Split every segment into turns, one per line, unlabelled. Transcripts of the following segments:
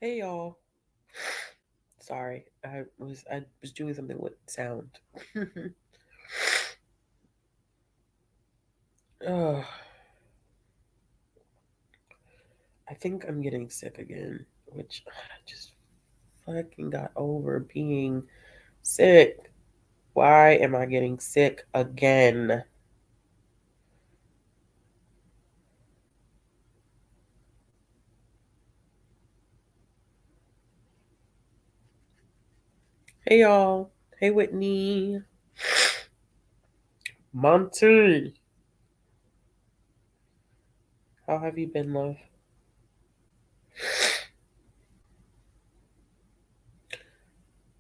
Hey y'all. Sorry, I was doing something with sound. Ugh, I think I'm getting sick again, which I just fucking got over being sick. Why am I getting sick again? Hey y'all. Hey Whitney. Monty. How have you been, love?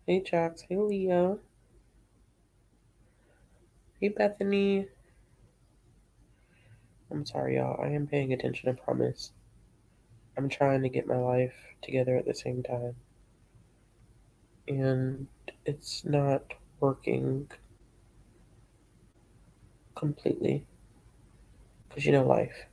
Hey Jax. Hey Leah. Hey Bethany. I'm sorry, y'all. I am paying attention, I promise. I'm trying to get my life together at the same time. And it's not working completely because life.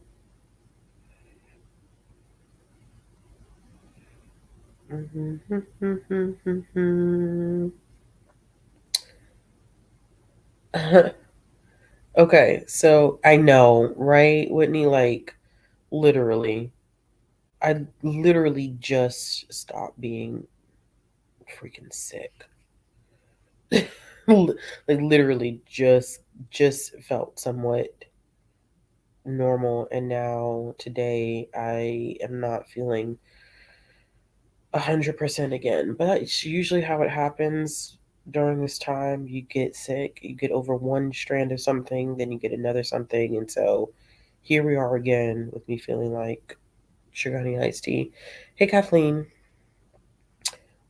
Okay, so I know, right, Whitney? Like, literally, I literally just stopped being freaking sick. Like, literally, just felt somewhat normal, and now today I am not feeling 100% again. But that's usually how it happens during this time. You get sick, you get over one strand of something, then you get another something. And so here we are again with me feeling like sugar honey iced tea. Hey, Kathleen.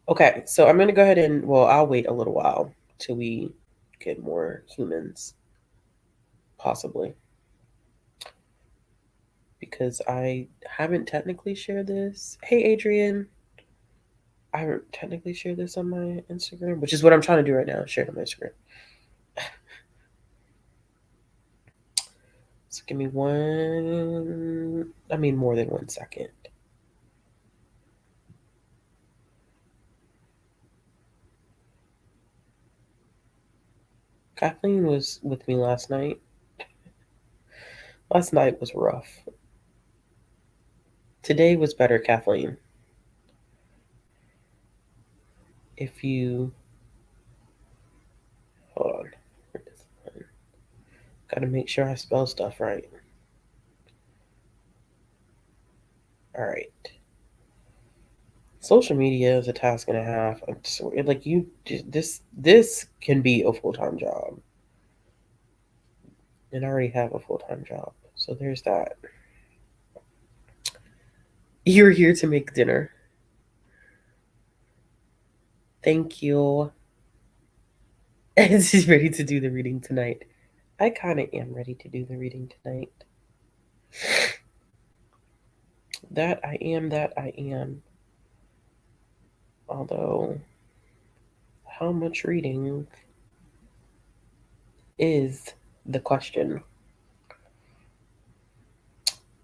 Okay, so I'm going to go ahead and, well, I'll wait a little while till we get more humans, possibly. Because I haven't technically shared this. Hey, Adrian. I haven't technically shared this on my Instagram, which is what I'm trying to do right now. Share it on my Instagram. So give me more than 1 second. Kathleen was with me last night. Last night was rough. Today was better, Kathleen. If you hold on, gotta make sure I spell stuff right. All right. Social media is a task and a half. Like you, this can be a full time job, and I already have a full time job. So there's that. You're here to make dinner. Thank you. And she's ready to do the reading tonight. I kind of am ready to do the reading tonight. That I am, that I am. Although, how much reading is the question?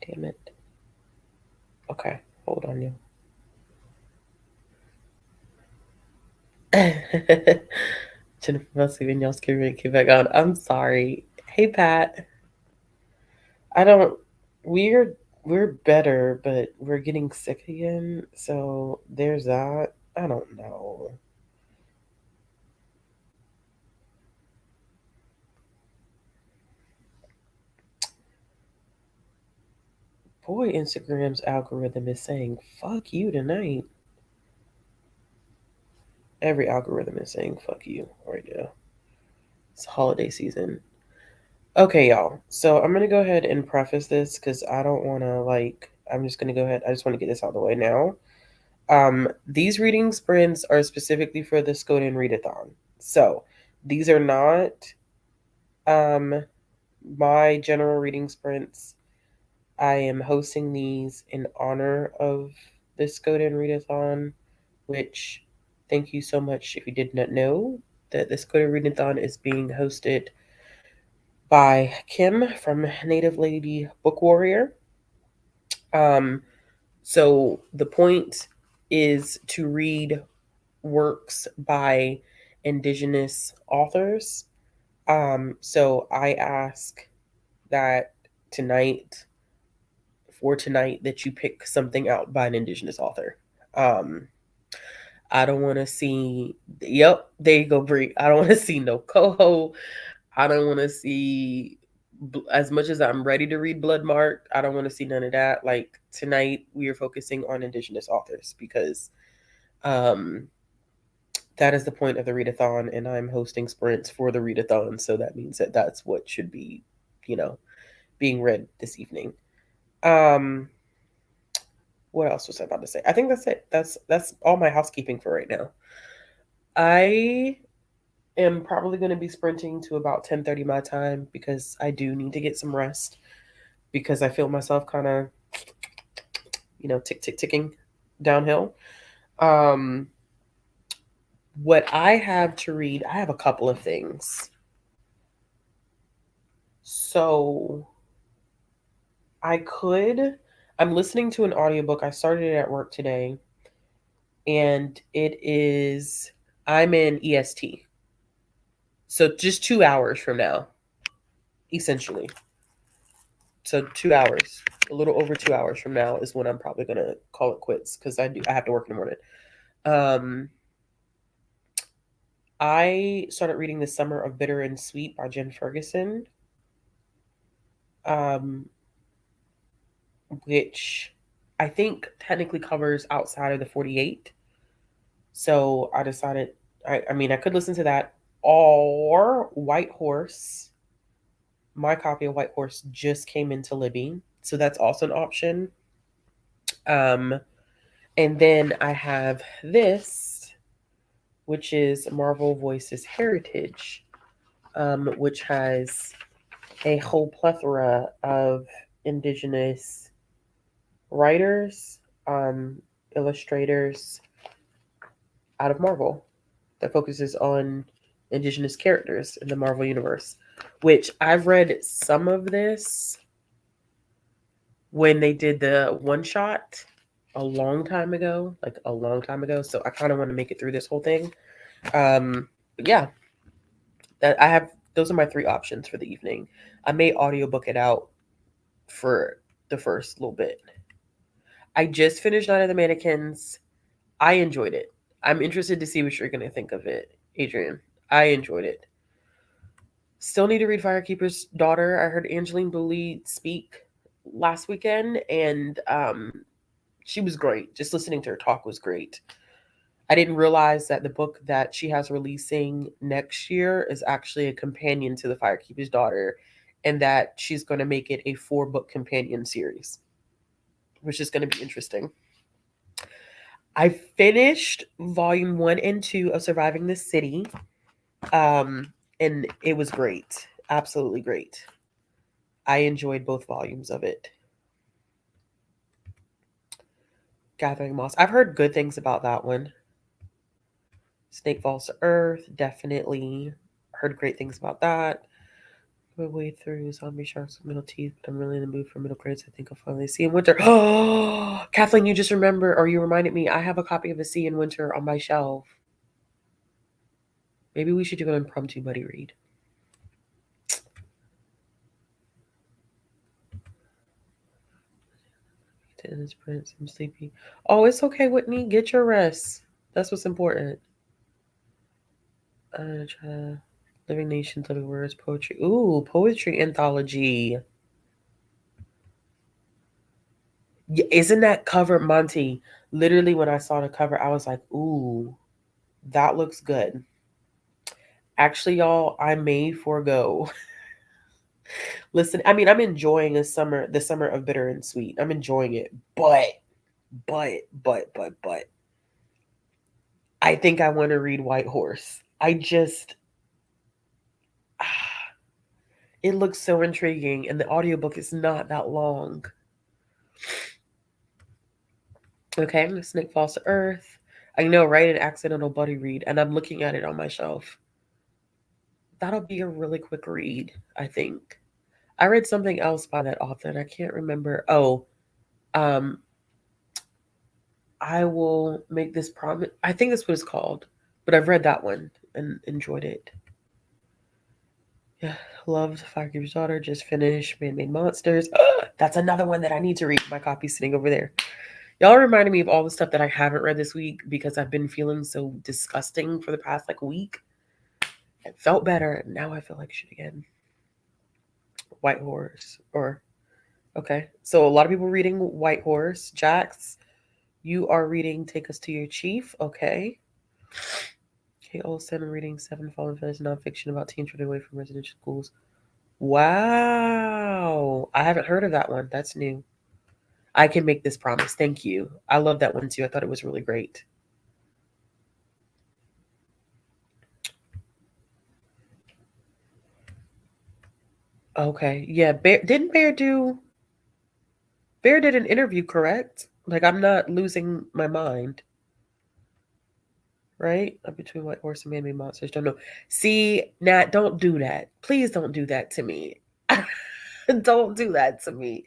Damn it. Okay, hold on, you. Jennifer must have been y'all's keep back on. I'm sorry. Hey, Pat. I don't. We're we're better, but we're getting sick again. So there's that. I don't know. Boy, Instagram's algorithm is saying "fuck you" tonight. Every algorithm is saying "fuck you" right now. It's holiday season. Okay, y'all. So I'm gonna go ahead and preface this because I don't want to like. I'm just gonna go ahead. I just want to get this out of the way now. These reading sprints are specifically for the Skoden Readathon. So these are not um my general reading sprints. I am hosting these in honor of the Skoden Readathon, which thank you so much if you did not know that the Skoden Readathon is being hosted by Kim from Native Lady Book Warrior. Um, so the point is to read works by indigenous authors. So I ask that tonight, for tonight, that you pick something out by an indigenous author. Um, I don't want to see. Yep, there you go, Brie. I don't want to see no coho. I don't want to see. As much as I'm ready to read Bloodmark, I don't want to see none of that. Like tonight, we are focusing on indigenous authors because um, that is the point of the readathon, and I'm hosting sprints for the readathon, so that means that that's what should be, you know, being read this evening. Um, what else was I about to say? I think that's it. That's all my housekeeping for right now. I am probably going to be sprinting to about 10:30 my time because I do need to get some rest because I feel myself kind of, ticking downhill. Um, what I have to read, I have a couple of things. So I could, I'm listening to an audiobook. I started it at work today, and it is, I'm in EST. So just 2 hours from now, essentially. So 2 hours, a little over 2 hours from now is when I'm probably gonna call it quits because I have to work in the morning. Um, I started reading The Summer of Bitter and Sweet by Jen Ferguson, um, which I think technically covers outside of the 48. So I decided, I mean, I could listen to that or White Horse. My copy of White Horse just came into Libby, so that's also an option. Um, and then I have this, which is Marvel Voices Heritage, which has a whole plethora of indigenous writers, illustrators out of Marvel that focuses on indigenous characters in the Marvel universe, which I've read some of this when they did the one shot a long time ago, like a long time ago. So I kind of want to make it through this whole thing. But yeah, that I have. Those are my three options for the evening. I may audiobook it out for the first little bit. I just finished Night of the Mannequins. I enjoyed it. I'm interested to see what you're gonna think of it, Adrian. I enjoyed it. Still need to read Firekeeper's Daughter. I heard Angeline Booley speak last weekend, and she was great. Just listening to her talk was great. I didn't realize that the book that she has releasing next year is actually a companion to The Firekeeper's Daughter, and that she's going to make it a 4-book companion series, which is going to be interesting. I finished volume 1 and 2 of Surviving the City, and it was great. Absolutely great. I enjoyed both volumes of it. Gathering Moss. I've heard good things about that one. Snake Falls to Earth, definitely. Heard great things about that. My way through Zombie Sharks with Middle Teeth, but I'm really in the mood for middle grades. I think I'll finally see in winter. Oh, Kathleen, you just remember, or you reminded me, I have a copy of A Sea in Winter on my shelf. Maybe we should do an impromptu buddy read. Tennis Prince, I'm sleepy. Oh, it's okay, Whitney. Get your rest. That's what's important. Living Nations, Living Words, Poetry. Ooh, poetry anthology. Yeah, isn't that cover, Monty? Literally, when I saw the cover, I was like, ooh, that looks good. Actually, y'all, I may forego. Listen, I mean, I'm enjoying the summer of bitter and sweet. I'm enjoying it, but, I think I want to read White Horse. It looks so intriguing, and the audiobook is not that long. Okay, Snake Falls to Earth. I know, right? An accidental buddy read, and I'm looking at it on my shelf. That'll be a really quick read, I think. I read something else by that author, and I can't remember. Oh, um, I will make this promise. I think that's what it's called, but I've read that one and enjoyed it. Yeah, loved Firekeeper's Daughter. Just finished Man-Made Monsters. That's another one that I need to read. My copy's sitting over there. Y'all reminded me of all the stuff that I haven't read this week because I've been feeling so disgusting for the past like week. It felt better. Now I feel like shit again. White Horse. Or okay. So a lot of people reading White Horse. Jax, you are reading Take Us to Your Chief. Okay. Kate Olsen reading Seven Fallen Feathers nonfiction about teens running away from residential schools. Wow. I haven't heard of that one. That's new. I can make this promise. Thank you. I love that one too. I thought it was really great. Okay. Yeah. Didn't Bear did an interview, correct? Like I'm not losing my mind. Right? Between White Horse and Man-Made Monsters. Don't know. See, Nat, don't do that. Please don't do that to me. Don't do that to me.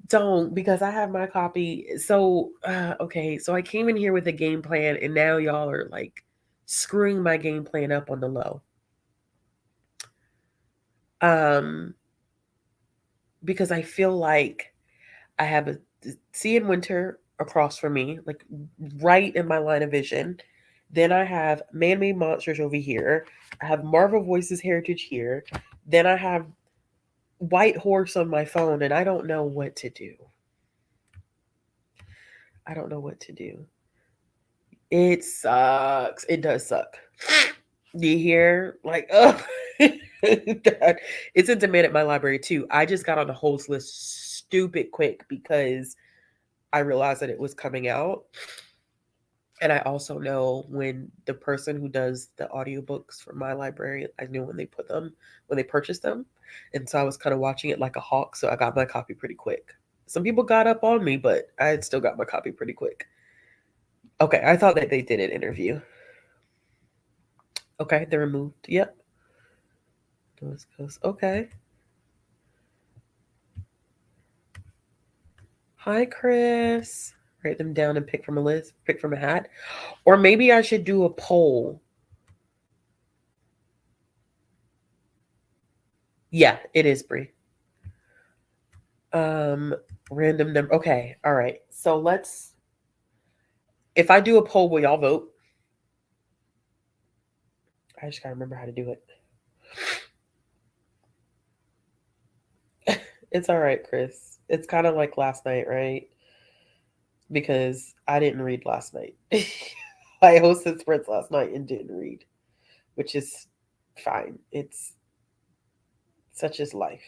Don't, because I have my copy. So, okay. So I came in here with a game plan, and now y'all are like screwing my game plan up on the low. Um, because I feel like I have a Sea in Winter across from me, like right in my line of vision. Then I have Man-Made Monsters over here. I have Marvel Voices Heritage here. Then I have White Horse on my phone, and I don't know what to do. I don't know what to do. It sucks. It does suck. You hear? Like, oh, God. It's in demand at my library too. I just got on the holds list stupid quick because I realized that it was coming out. And I also know when the person who does the audiobooks for my library, I knew when they purchased them. And so I was kind of watching it like a hawk. So I got my copy pretty quick. Some people got up on me, but I had still got my copy pretty quick. Okay, I thought that they did an interview. Okay, they're removed. Yep. Okay. Hi, Chris. Write them down and pick from a list, pick from a hat. Or maybe I should do a poll. Yeah, it is Bree. Um, Random number. Okay, all right. So if I do a poll, will y'all vote? I just gotta remember how to do it. It's all right, Chris. It's kind of like last night, right? Because I didn't read last night. I hosted sprints last night and didn't read, which is fine. It's such as life.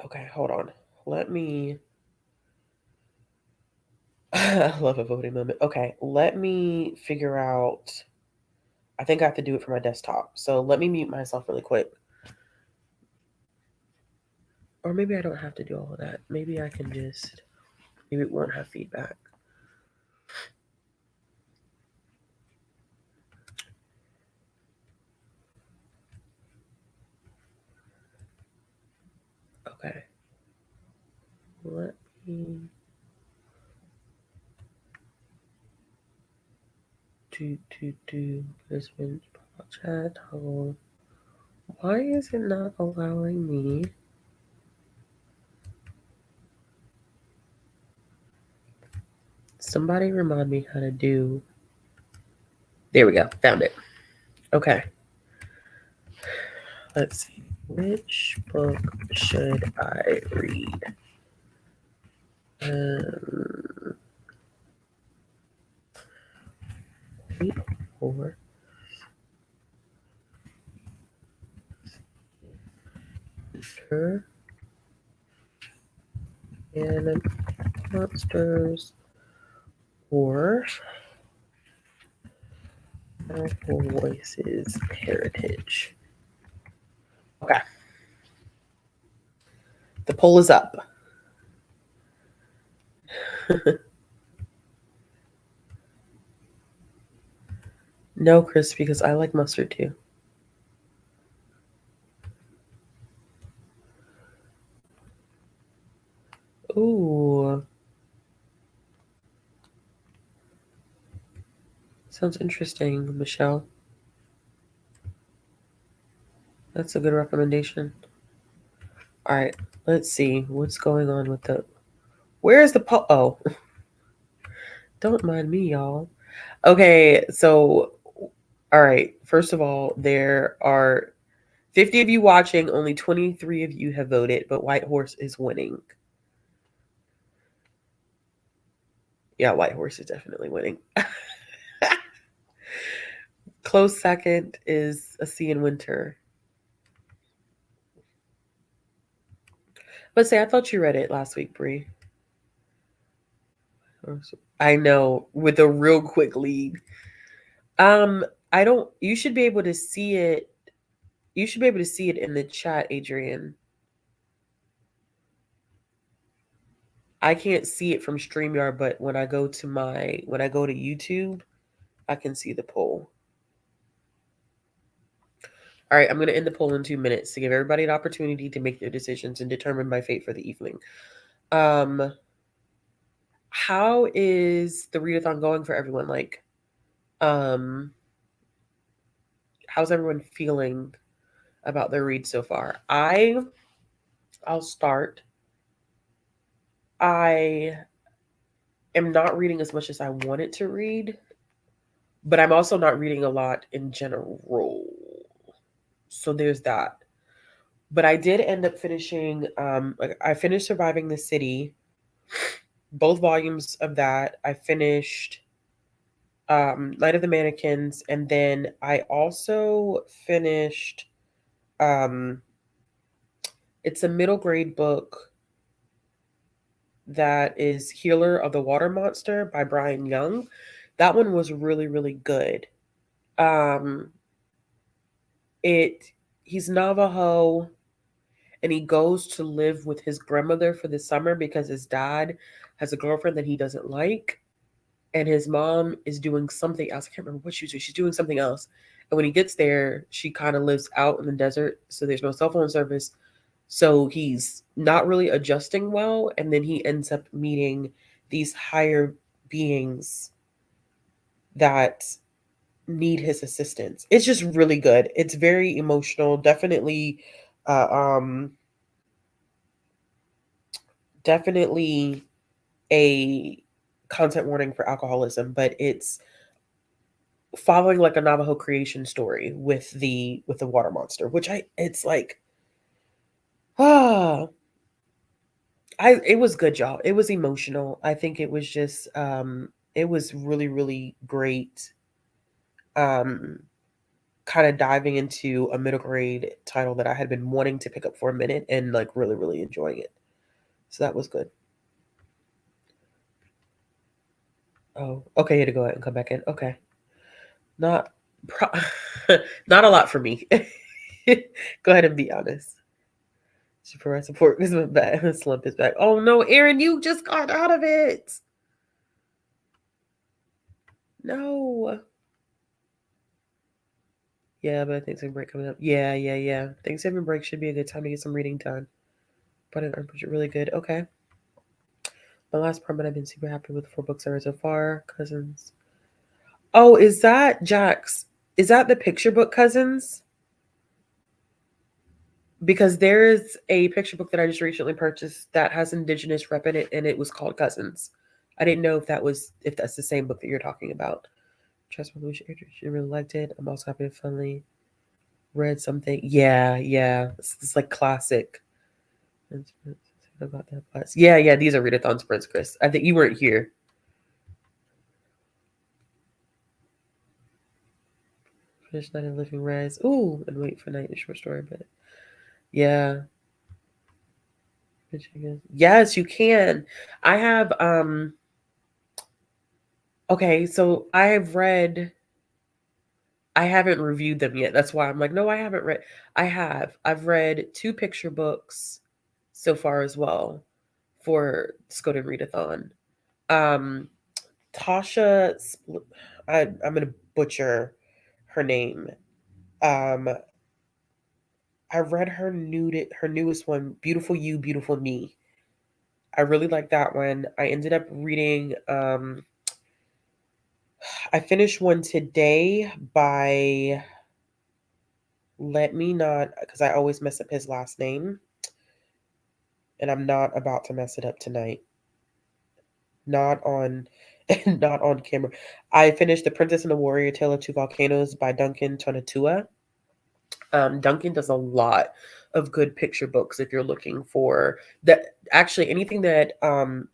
Okay, hold on. Let me. I love a voting moment. Okay, let me figure out. I think I have to do it for my desktop. So let me mute myself really quick. Or maybe I don't have to do all of that. Maybe I can just. Maybe it won't have feedback. Okay. Let me. Do. Participants, chat. Hello. Why is it not allowing me? Somebody remind me how to do. There we go. Found it. Okay. Let's see. Which book should I read? Wait for her and monsters or Powerful Voices Heritage. Okay. The poll is up. No, Chris, because I like mustard too. Sounds interesting, Michelle. That's a good recommendation. All right, let's see what's going on with the. Where is the Oh, don't mind me, y'all. Okay, so all right. First of all, there are 50 of you watching. Only 23 of you have voted, but White Horse is winning. Yeah, White Horse is definitely winning. Close second is A Sea in Winter. But say, I thought you read it last week, Bree. I know, with a real quick lead. I don't. You should be able to see it. You should be able to see it in the chat, Adrian. I can't see it from StreamYard, but when I go to YouTube, I can see the poll. All right, I'm going to end the poll in 2 minutes to give everybody an opportunity to make their decisions and determine my fate for the evening. How is the readathon going for everyone? Like, how's everyone feeling about their read so far? I'll start. I am not reading as much as I wanted to read, but I'm also not reading a lot in general. So there's that. But I did end up finishing. I finished Surviving the City, both volumes of that. I finished Night of the Mannequins, and then I also finished. It's a middle grade book that is Healer of the Water Monster by Brian Young. That one was really, really good. He's Navajo, and he goes to live with his grandmother for the summer because his dad has a girlfriend that he doesn't like, and his mom is doing something else. I can't remember what she was doing. She's doing something else. And when he gets there, she kind of lives out in the desert, so there's no cell phone service. So he's not really adjusting well, and then he ends up meeting these higher beings that need his assistance. It's just really good. It's very emotional. Uh, um, definitely a content warning for alcoholism, but it's following like a Navajo creation story with the water monster, which it's like ah it was good, y'all. It was emotional. I think it was just it was really, really great. Um Kind of diving into a middle grade title that I had been wanting to pick up for a minute and like really, really enjoying it. So that was good. Oh, okay, you had to go ahead and come back in. Okay. Not pro- not a lot for me. Go ahead and be honest. She provides support because my back slump is back. Oh no, Aaron, you just got out of it. No. Yeah, but Thanksgiving break coming up. Yeah. Thanksgiving break should be a good time to get some reading done. But it really good. Okay. My last permit, I've been super happy with the 4 books I read so far. Cousins. Oh, is that Jax? Is that the picture book Cousins? Because there is a picture book that I just recently purchased that has Indigenous rep in it, and it was called Cousins. I didn't know if that's the same book that you're talking about. Trust me, she really liked it. I'm also happy to finally read something. Yeah. It's like classic. About that class. Yeah. These are readathon sprints, Chris. I think you weren't here. Finish Night of Living Res. Ooh, and wait for Night, a short story, but yeah. Yes, you can. I have okay, so I haven't reviewed them yet. That's why I'm like, no, I haven't read. I've read 2 picture books so far as well for Skoden Readathon. Um Tasha I'm gonna butcher her name. Um I read her newest one, Beautiful You, Beautiful Me. I really like that one. I ended up reading I finished one today by, let me not, because I always mess up his last name, and I'm not about to mess it up tonight. Not on, not on camera. I finished The Princess and the Warrior: Tale of Two Volcanoes by Duncan Tonatua. Duncan does a lot of good picture books if you're looking for that. Actually, anything that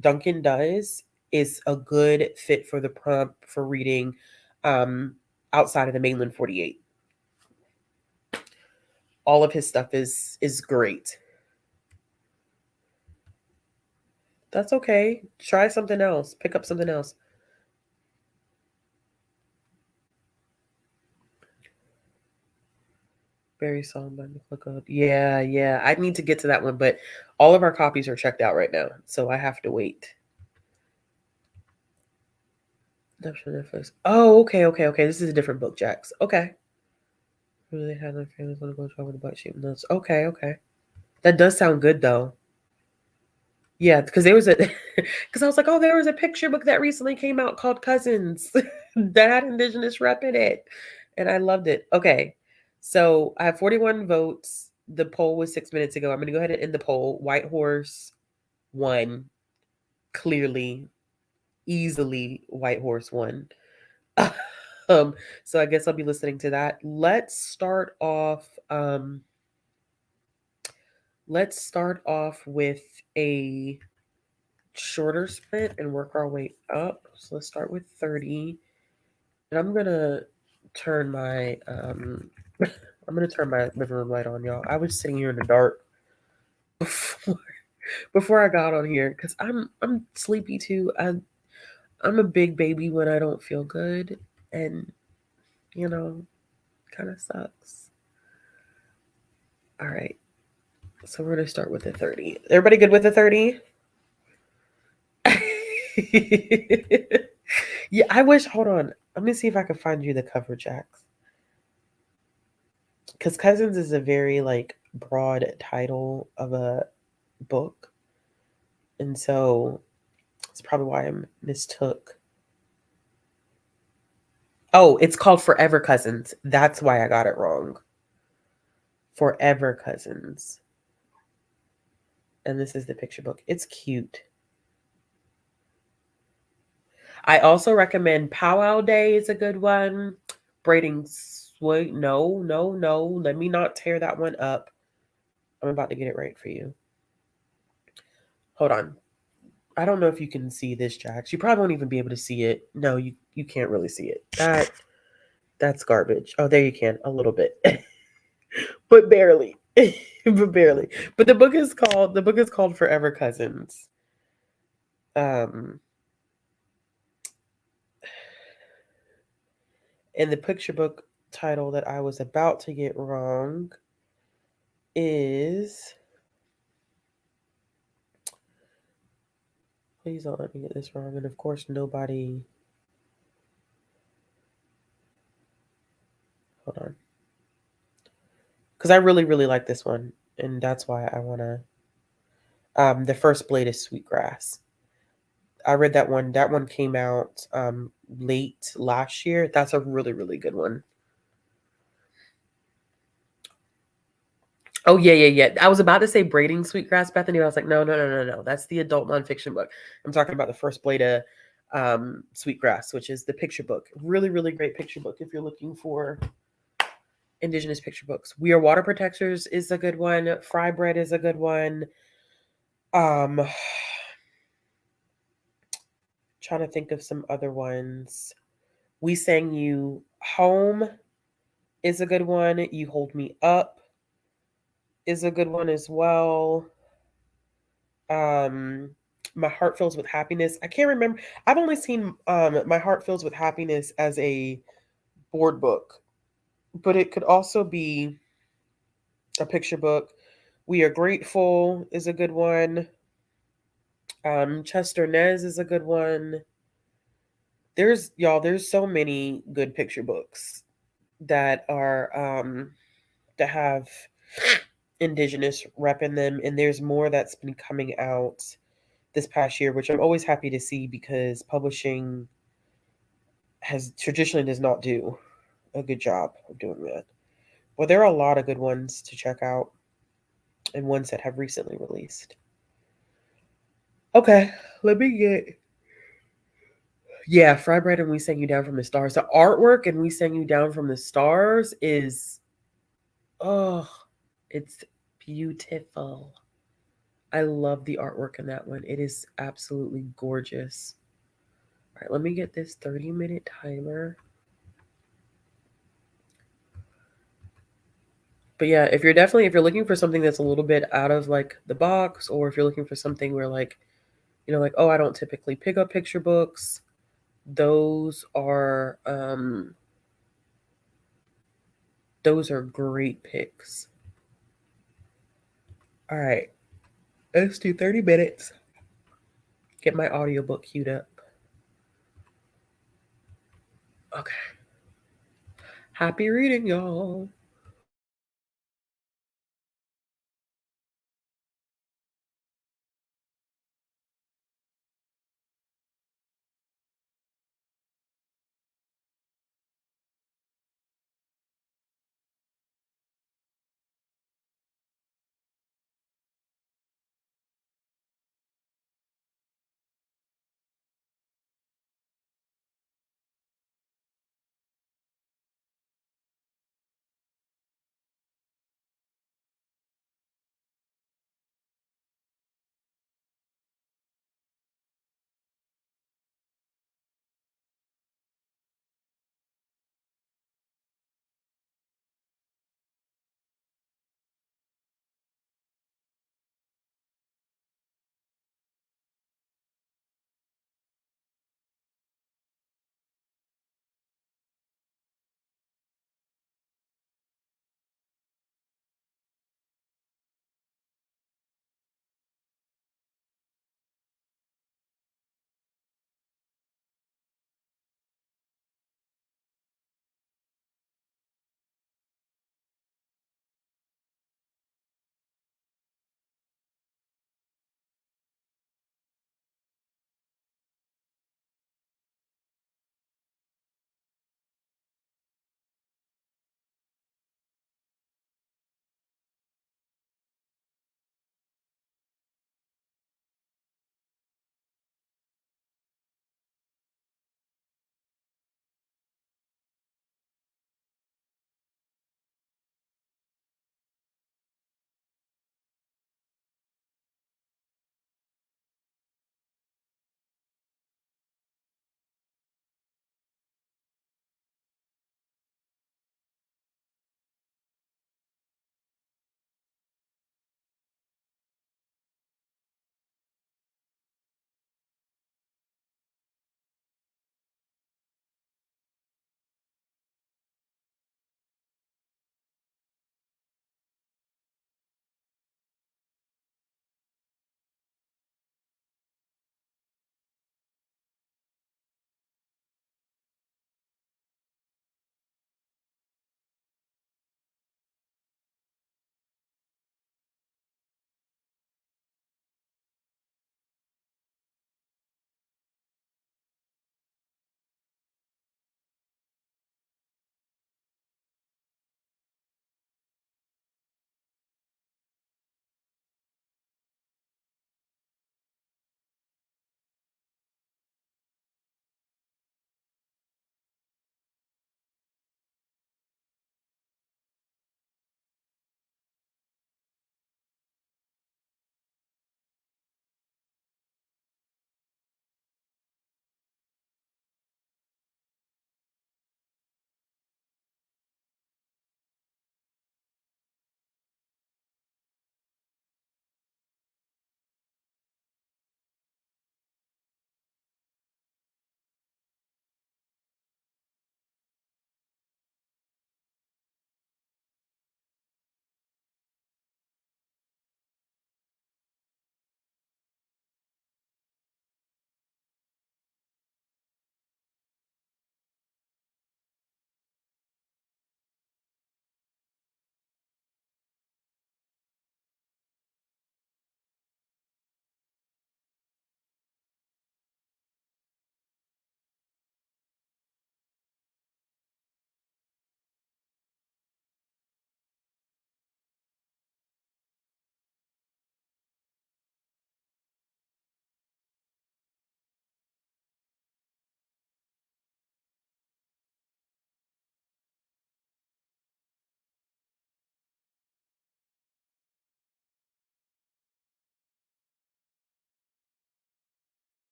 Duncan does is a good fit for the prompt for reading um, outside of the mainland 48. All of his stuff is great. That's okay. Try something else. Pick up something else. Very song by McCloud. Yeah, yeah. I need to get to that one, but all of our copies are checked out right now, so I have to wait. Netflix. Oh, okay, okay, okay. This is a different book, Jax. Okay. Really had their families want to go travel with the butt sheep notes. Okay, okay. That does sound good though. Yeah, because there was a because I was like, oh, there was a picture book that recently came out called Cousins that had Indigenous rep in it. And I loved it. Okay. So I have 41 votes. The poll was 6 minutes ago. I'm gonna go ahead and end the poll. White Horse won. Clearly, easily White Horse won. So I guess I'll be listening to that. Let's start off with a shorter sprint and work our way up. So let's start with 30. And turn my I'm gonna turn my living room light on, y'all. I was sitting here in the dark before before I got on here because I'm sleepy too. I'm a big baby when I don't feel good, and you know, kind of sucks. All right. So we're gonna start with the 30. Everybody good with the 30? Yeah, I wish. Hold on. Let me see if I can find you the cover, Jax. Because Cousins is a very like broad title of a book, and so it's probably why I mistook. Oh, it's called Forever Cousins. That's why I got it wrong. Forever Cousins, and this is the picture book. It's cute. I also recommend Powwow Day is a good one. Braiding Sweet. No, no, no. Let me not tear that one up. I'm about to get it right for you. Hold on. I don't know if you can see this, Jax. You probably won't even be able to see it. No, you can't really see it. That's garbage. Oh, there you can a little bit, but barely, but barely. But the book is called Forever Cousins. Um, and the picture book title that I was about to get wrong is. Please don't let me get this wrong. And of course, nobody. Hold on. Because I really, really like this one. And that's why I want to. The first blade is Sweetgrass. I read that one. That one came out late last year. That's a really, really good one. Oh, yeah, yeah, yeah. I was about to say Braiding Sweetgrass, Bethany. I was like, no, no, no, no, no. That's the adult nonfiction book. I'm talking about the first blade of Sweetgrass, which is the picture book. Really, really great picture book if you're looking for Indigenous picture books. We Are Water Protectors is a good one. Fry Bread is a good one. Um, trying to think of some other ones. We Sang You Home is a good one. You Hold Me Up is a good one as well. Um, My Heart Fills with Happiness. I can't remember. I've only seen My Heart Fills with Happiness as a board book, but it could also be a picture book. We Are Grateful is a good one. Chester Nez is a good one. There's so many good picture books that are that have Indigenous rep in them, and there's more that's been coming out this past year, which I'm always happy to see because publishing has traditionally does not do a good job of doing that. Well, there are a lot of good ones to check out and ones that have recently released. Okay, let me get. Yeah, Fry Bread and We Sang You Down from the Stars. The artwork and We Sang You Down from the Stars is, oh, it's beautiful. I love the artwork in that one. It is absolutely gorgeous. All right, let me get this 30-minute timer. But yeah, if you're looking for something that's a little bit out of like the box, or if you're looking for something where like, like, oh, I don't typically pick up picture books, those are great picks. All right, let's do 30 minutes. Get my audiobook queued up. Okay. Happy reading, y'all.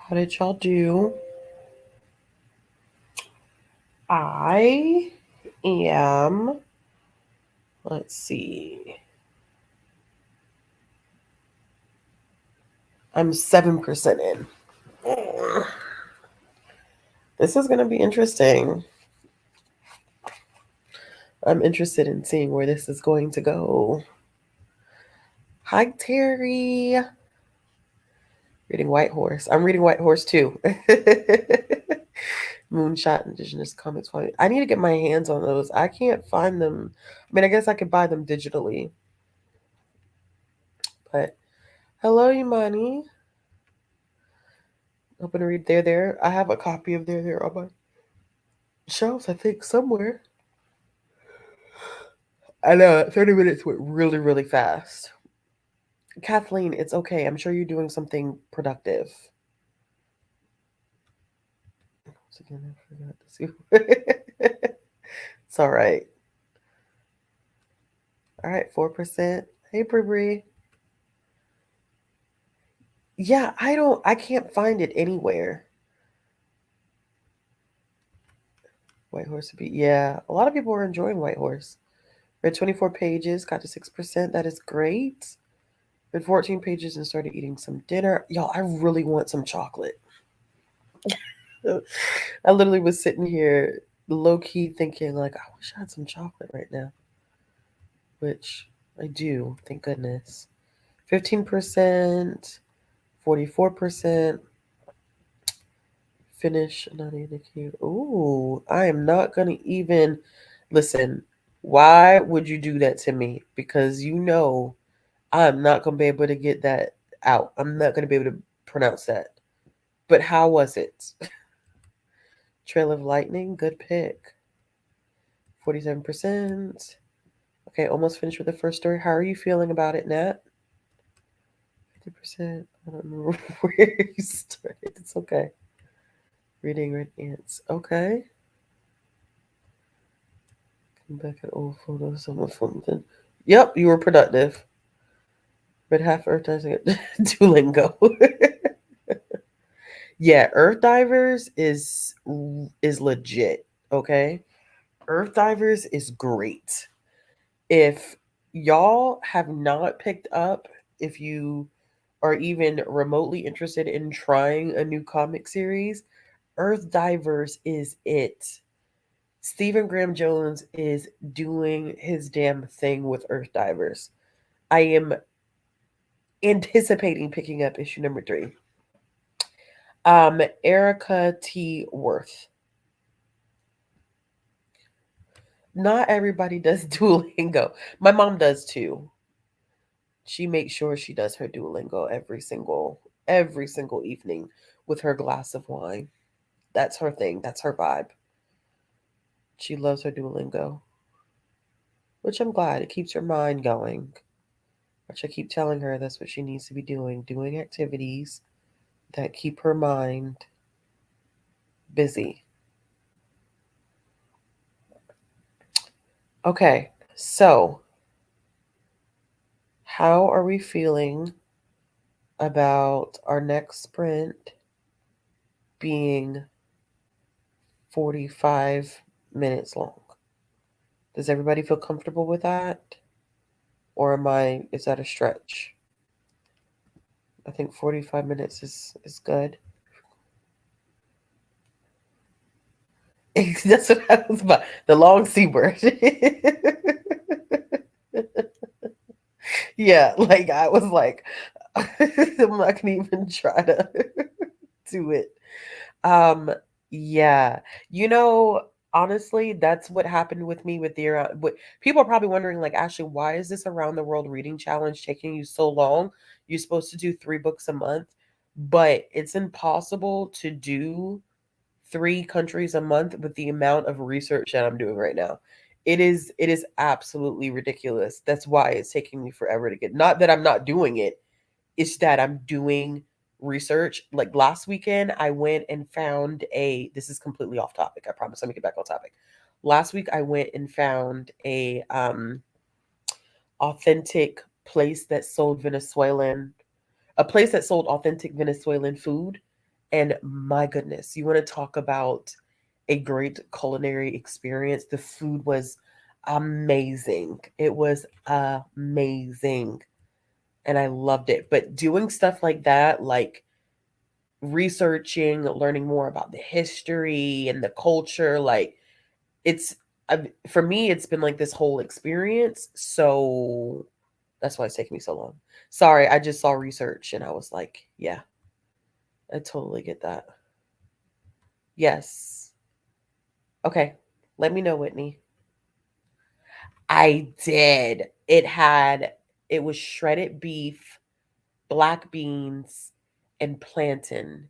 How did y'all do? I am, let's see, I'm 7% in. This is going to be interesting. I'm interested in seeing where this is going to go. Hi, Terry. Reading White Horse. I'm reading White Horse too. Moonshot Indigenous Comics. I need to get my hands on those. I can't find them. I mean, I guess I could buy them digitally. But hello, Imani. Open to read There There. I have a copy of There There on my shelves, I think, somewhere. I know 30 minutes went really, really fast. Kathleen, it's okay. I'm sure you're doing something productive. Once again, I forgot to see. It's all right. All right, 4%. Hey, Bri. Yeah, I can't find it anywhere. White Horse would be, yeah. A lot of people are enjoying White Horse. Read 24 pages, got to 6%. That is great. Read 14 pages and started eating some dinner. Y'all, I really want some chocolate. I literally was sitting here low key thinking, like, I wish I had some chocolate right now. Which I do, thank goodness. 15%, 44%. Finish, not indicate. Ooh, I am not going to even listen. Why would you do that to me? Because you know I'm not going to be able to get that out. I'm not going to be able to pronounce that. But how was it? Trail of Lightning, good pick. 47%. Okay, almost finished with the first story. How are you feeling about it, Nat? 50%. I don't remember where you started. It's okay. Reading Red Ants. Okay. Come back at old photos. Someone something. Yep, you were productive. Red half Earth Divers Duolingo. Yeah, Earth Divers is legit. Okay, Earth Divers is great. If y'all have not picked up, if you are even remotely interested in trying a new comic series, Earth Divers is it. Stephen Graham Jones is doing his damn thing with Earth Divers. I am anticipating picking up issue number 3. Erica T. Worth. Not everybody does Duolingo. My mom does too. She makes sure she does her Duolingo every single evening with her glass of wine. That's her thing. That's her vibe. She loves her Duolingo, which I'm glad. It keeps her mind going. Which I keep telling her that's what she needs to be doing activities that keep her mind busy. Okay, so how are we feeling about our next sprint being 45 minutes long? Does everybody feel comfortable with that? Or is that a stretch? I think 45 minutes is good. That's what I was about. The long seabird. Yeah, like I was like, I'm not gonna even try to do it. Um, yeah. You know, honestly, that's what happened with me with the people are probably wondering, like, Ashley, why is this around the world reading challenge taking you so long? You're supposed to do 3 books a month, but it's impossible to do 3 countries a month with the amount of research that I'm doing right now. It is absolutely ridiculous. That's why it's taking me forever to get, not that I'm not doing it, it's that I'm doing research. Like last weekend, I went and found this is completely off topic. I promise. Let me get back on topic. Last week, I went and found a authentic place that sold authentic Venezuelan food. And my goodness, you want to talk about a great culinary experience? The food was amazing. It was amazing. And I loved it. But doing stuff like that, like researching, learning more about the history and the culture, like it's for me, it's been like this whole experience. So that's why it's taking me so long. Sorry, I just saw research and I was like, yeah, I totally get that. Yes. Okay. Let me know, Whitney. I did. It was shredded beef, black beans, and plantain.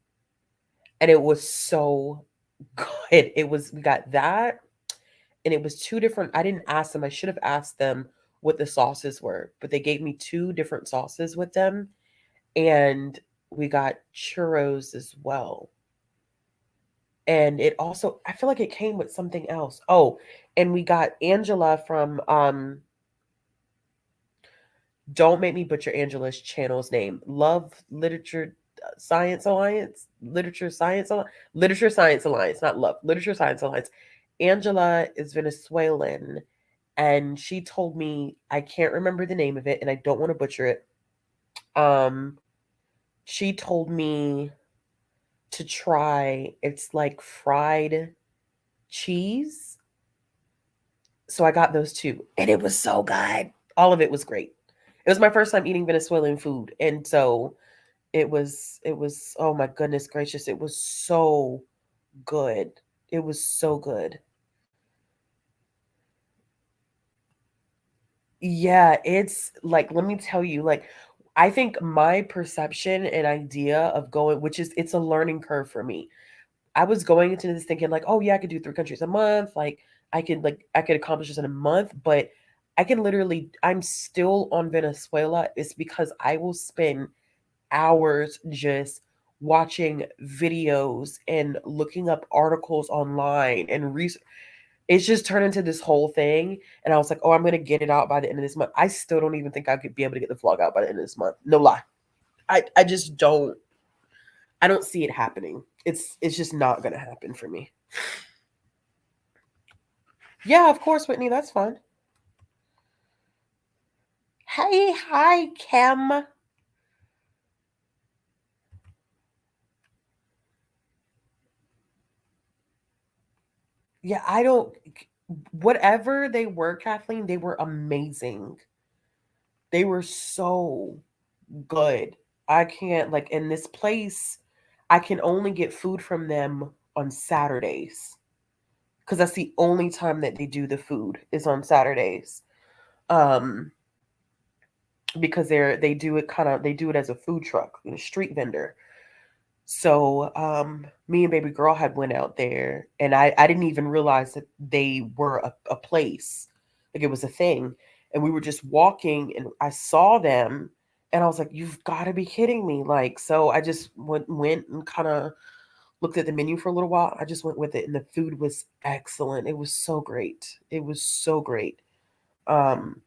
And it was so good. We got that. And it was two different, I didn't ask them. I should have asked them what the sauces were, but they gave me two different sauces with them. And we got churros as well. And it also, I feel like it came with something else. Oh, and we got Angela from don't make me butcher Angela's channel's name. Love Literature Science Alliance, Literature Science Alliance, not Love Literature Science Alliance. Angela is Venezuelan, and she told me I can't remember the name of it, and I don't want to butcher it. Um, she told me to try. It's like fried cheese, so I got those two, and it was so good. All of it was great. It was my first time eating Venezuelan food, and so it was oh my goodness gracious, it was so good. It was so good. Yeah, it's like let me tell you, like I think my perception and idea of going, which is it's a learning curve for me. I was going into this thinking like, oh yeah, I could do 3 countries a month, like I could accomplish this in a month, but I can literally I'm still on Venezuela. It's because I will spend hours just watching videos and looking up articles online and it's just turned into this whole thing. And I was like, oh, I'm gonna get it out by the end of this month. I still don't even think I could be able to get the vlog out by the end of this month. No lie. I just don't I don't see it happening. It's just not gonna happen for me. Yeah, of course, Whitney, that's fine. Hey, hi, Kim. Yeah, I don't whatever they were, Kathleen, they were amazing. They were so good. I can't like in this place, I can only get food from them on Saturdays because that's the only time that they do the food is on Saturdays. Um, because they do it kind of they do it as a food truck, a street vendor. So me and baby girl had went out there, and I didn't even realize that they were a place, like it was a thing, and we were just walking, and I saw them, and I was like, "You've got to be kidding me!" Like, so I just went and kind of looked at the menu for a little while. I just went with it, and the food was excellent. It was so great. It was so great. Um,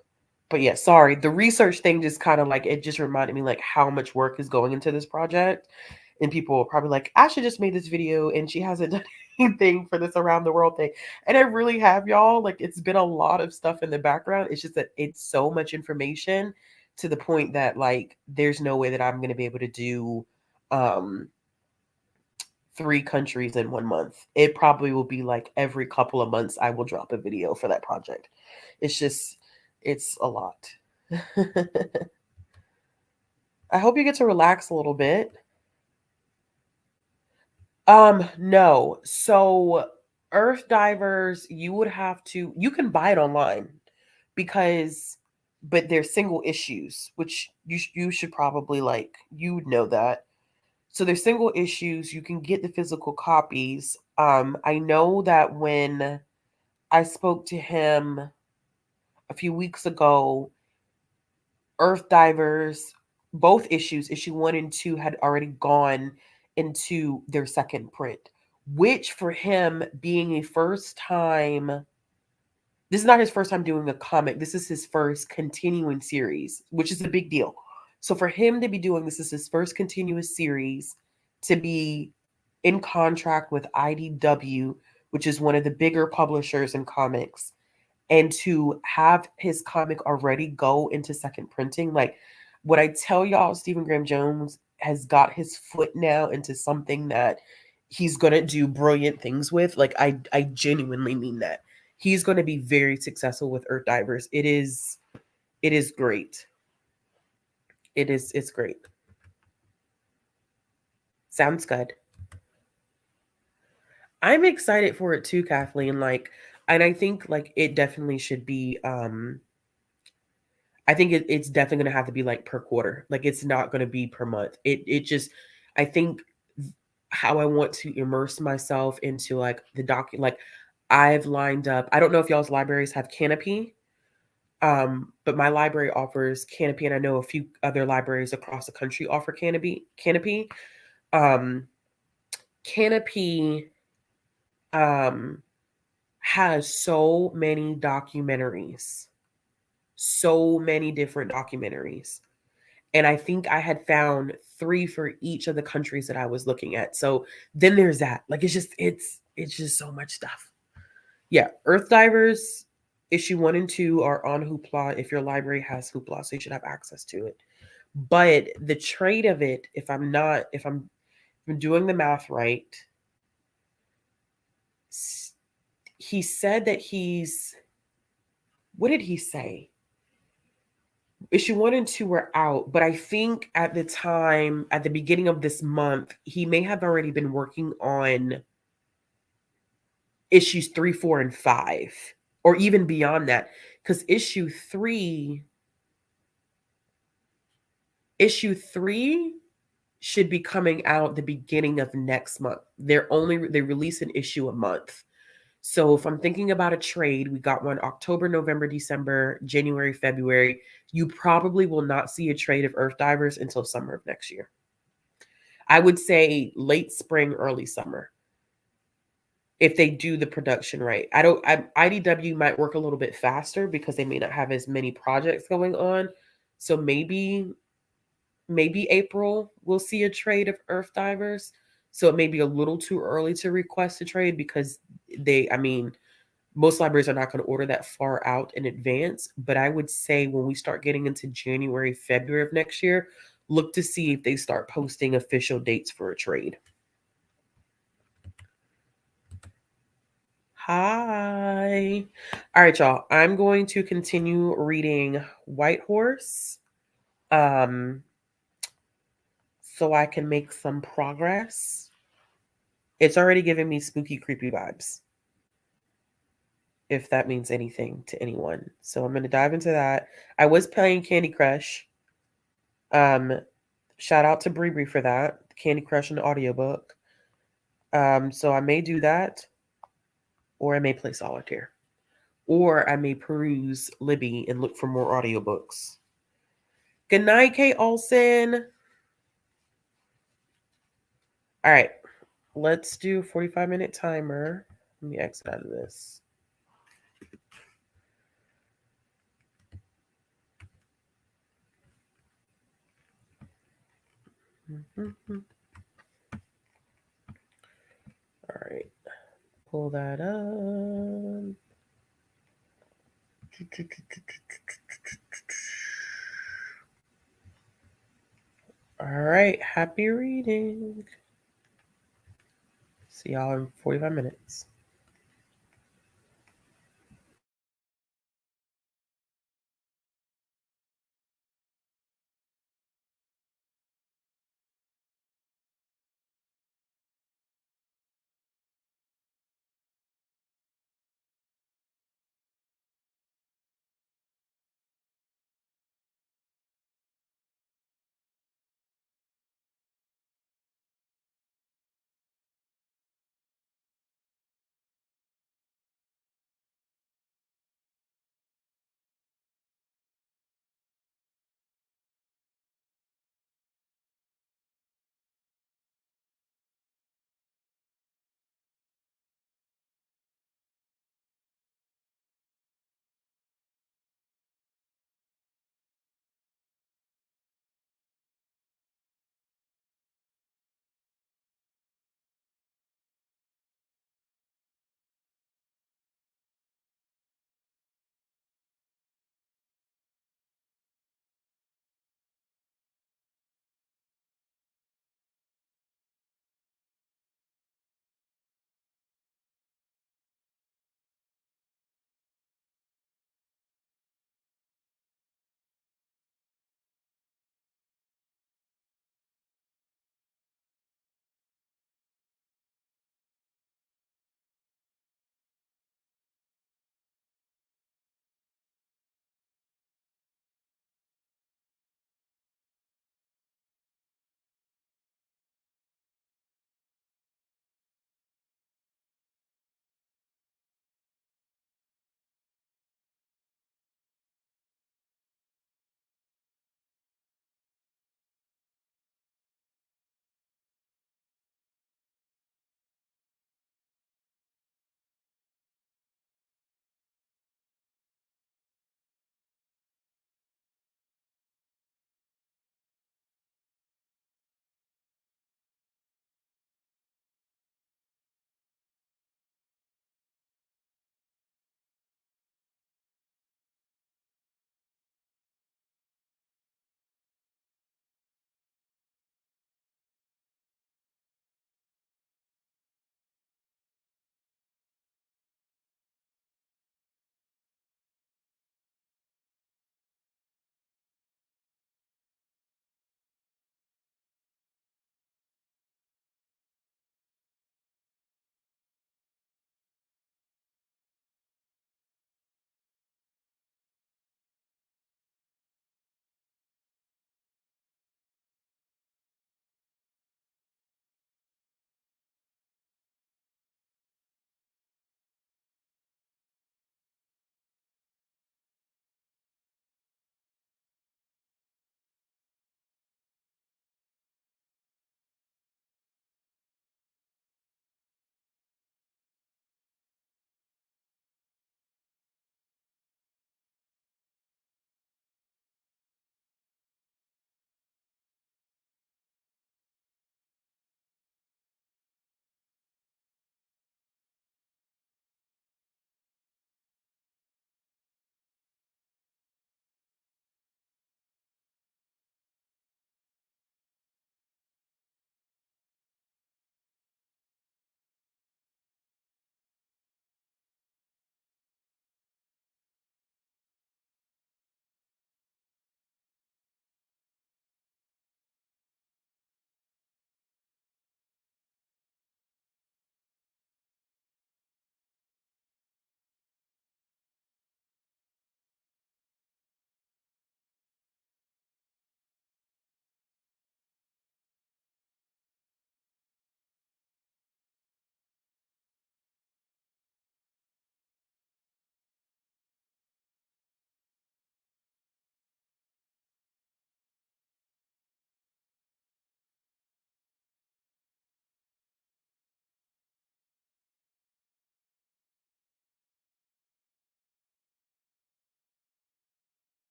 but yeah, sorry. The research thing just kind of like it just reminded me like how much work is going into this project. And people are probably like, Asha just made this video and she hasn't done anything for this around the world thing. And I really have, y'all. Like it's been a lot of stuff in the background. It's just that it's so much information to the point that like there's no way that I'm gonna be able to do um 3 countries in 1 month. It probably will be like every couple of months I will drop a video for that project. It's just it's a lot. I hope you get to relax a little bit. No. So Earth Divers, you would have to you can buy it online because but they're single issues, which you should probably like you would know that. So they're single issues, you can get the physical copies. I know that when I spoke to him a few weeks ago, Earth Divers, both issues, issue 1 and 2, had already gone into their second print, which for him being a first time, this is not his first time doing a comic. This is his first continuing series, which is a big deal. So for him to be doing this is his first continuous series to be in contract with IDW, which is one of the bigger publishers in comics, and to have his comic already go into second printing, like what I tell y'all, Stephen Graham Jones has got his foot now into something that he's gonna do brilliant things with. Like I genuinely mean that. He's gonna be very successful with Earth Divers. It is great. It's great. Sounds good. I'm excited for it too, Kathleen. Like, and I think like it definitely should be I think it's definitely going to have to be like per quarter. Like it's not going to be per month. It just I think how I want to immerse myself into like the like I've lined up. I don't know if y'all's libraries have Canopy, but my library offers Canopy, and I know a few other libraries across the country offer Canopy. Um, Canopy um, has so many documentaries, so many different documentaries. And I think I had found 3 for each of the countries that I was looking at. So then there's that. Like it's just so much stuff. Yeah, Earth Divers issue 1 and 2 are on Hoopla if your library has Hoopla, so you should have access to it. But the trade of it, if I'm doing the math right, he said that what did he say? Issue 1 and 2 were out, but I think at the time, at the beginning of this month, he may have already been working on issues 3, 4, and 5, or even beyond that. Because issue 3 should be coming out the beginning of next month. They release an issue a month. So if I'm thinking about a trade, we got one October, November, December, January, February. You probably will not see a trade of Earth Divers until summer of next year. I would say late spring, early summer, if they do the production right. IDW might work a little bit faster because they may not have as many projects going on. So maybe April we'll see a trade of Earth Divers. So it may be a little too early to request a trade because most libraries are not going to order that far out in advance. But I would say when we start getting into January, February of next year, look to see if they start posting official dates for a trade. Hi. All right, y'all. I'm going to continue reading White Horse so I can make some progress. It's already giving me spooky, creepy vibes, if that means anything to anyone. So I'm going to dive into that. I was playing Candy Crush. Shout out to Bree for that. Candy Crush and audiobook. So I may do that, or I may play solitaire. Or I may peruse Libby and look for more audiobooks. Good night, Kate Olsen. All right, let's do a 45-minute timer. Let me exit out of this. All right, pull that up. All right, happy reading. See y'all in 45 minutes.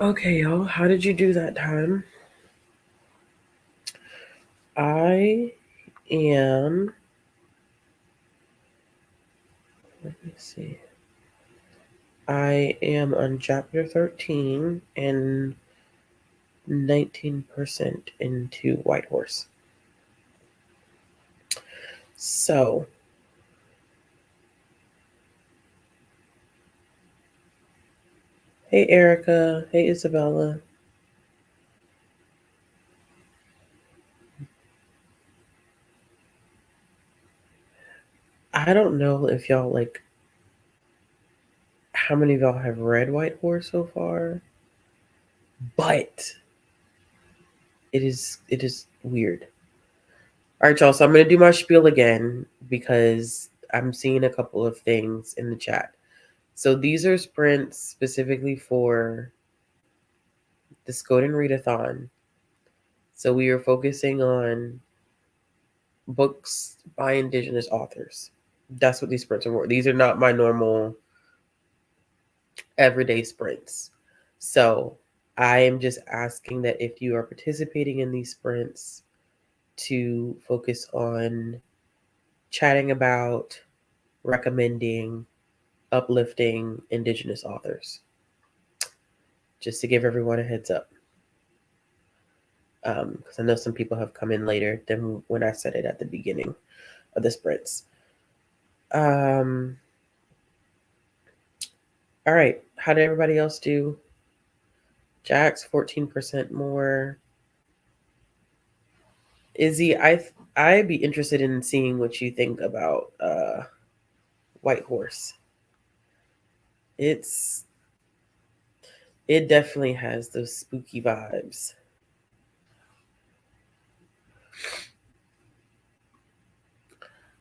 Okay, y'all, how did you do that time? I am, let me see. I am on chapter 13 and 19% into White Horse. So, hey Erica, hey Isabella. I don't know if y'all like how many of y'all have read White Horse so far, but it is weird. All right, y'all. So I'm gonna do my spiel again because I'm seeing a couple of things in the chat. So these are sprints specifically for the Skoden Readathon. So we are focusing on books by Indigenous authors. That's what these sprints are for. These are not my normal everyday sprints. So I am just asking that if you are participating in these sprints, to focus on chatting about, recommending, uplifting Indigenous authors. Just to give everyone a heads up. Because I know some people have come in later than when I said it at the beginning of the sprints. All right. How did everybody else do? Jax, 14% more. Izzy, I'd be interested in seeing what you think about White Horse. It definitely has those spooky vibes.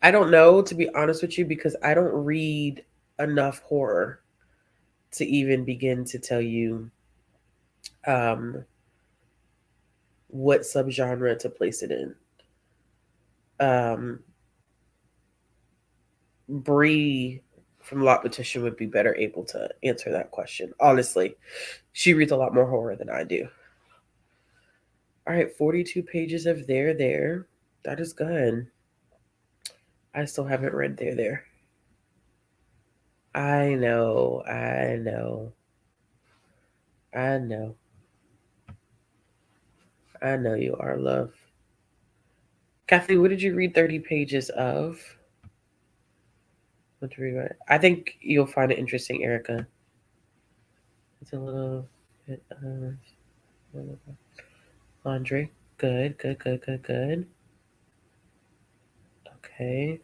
I don't know, to be honest with you, because I don't read enough horror to even begin to tell you what subgenre to place it in. Bree from Lot Petition would be better able to answer that question. Honestly, she reads a lot more horror than I do. All right, 42 pages of There. That is good. I still haven't read There. I know. I know you are, love. Kathy, what did you read 30 pages of? What did you read? I think you'll find it interesting, Erica. It's a little bit of laundry. Good. Okay.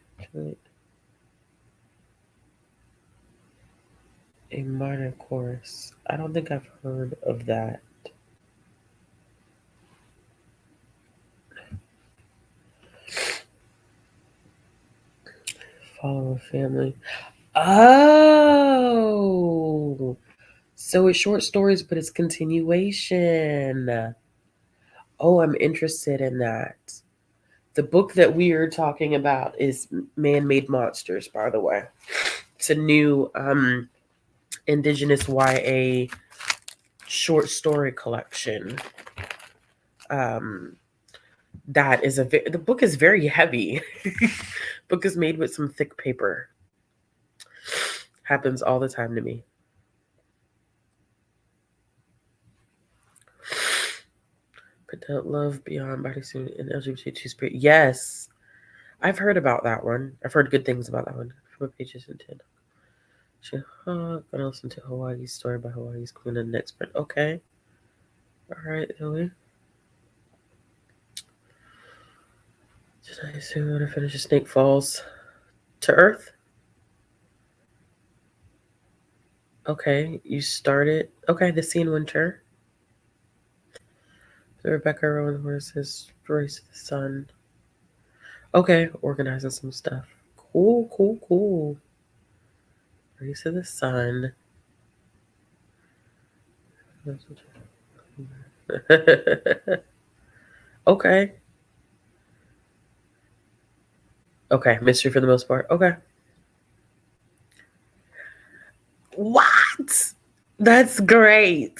A minor chorus. I don't think I've heard of that. Follow a family. Oh, so it's short stories, but it's continuation. Oh, I'm interested in that. The book that we are talking about is Man-Made Monsters, by the way. It's a new Indigenous YA short story collection. That is the book is very heavy. Book is made with some thick paper. Happens all the time to me. Put that love beyond bodysuit and LGBT spirit. Yes, I've heard about that one. I've heard good things about that one. 4 pages and 10. Gonna listen to Hawaii's story by Hawaii's queen and next print. Okay. All right, Zoe. Did I assume when I finish a Snake Falls to Earth? Okay, you started. Okay, The Sea in Winter. The Rebecca Rowan horses, Race to the Sun. Okay, organizing some stuff. Cool. Race to the Sun. Okay. Okay, mystery for the most part. Okay. What? That's great.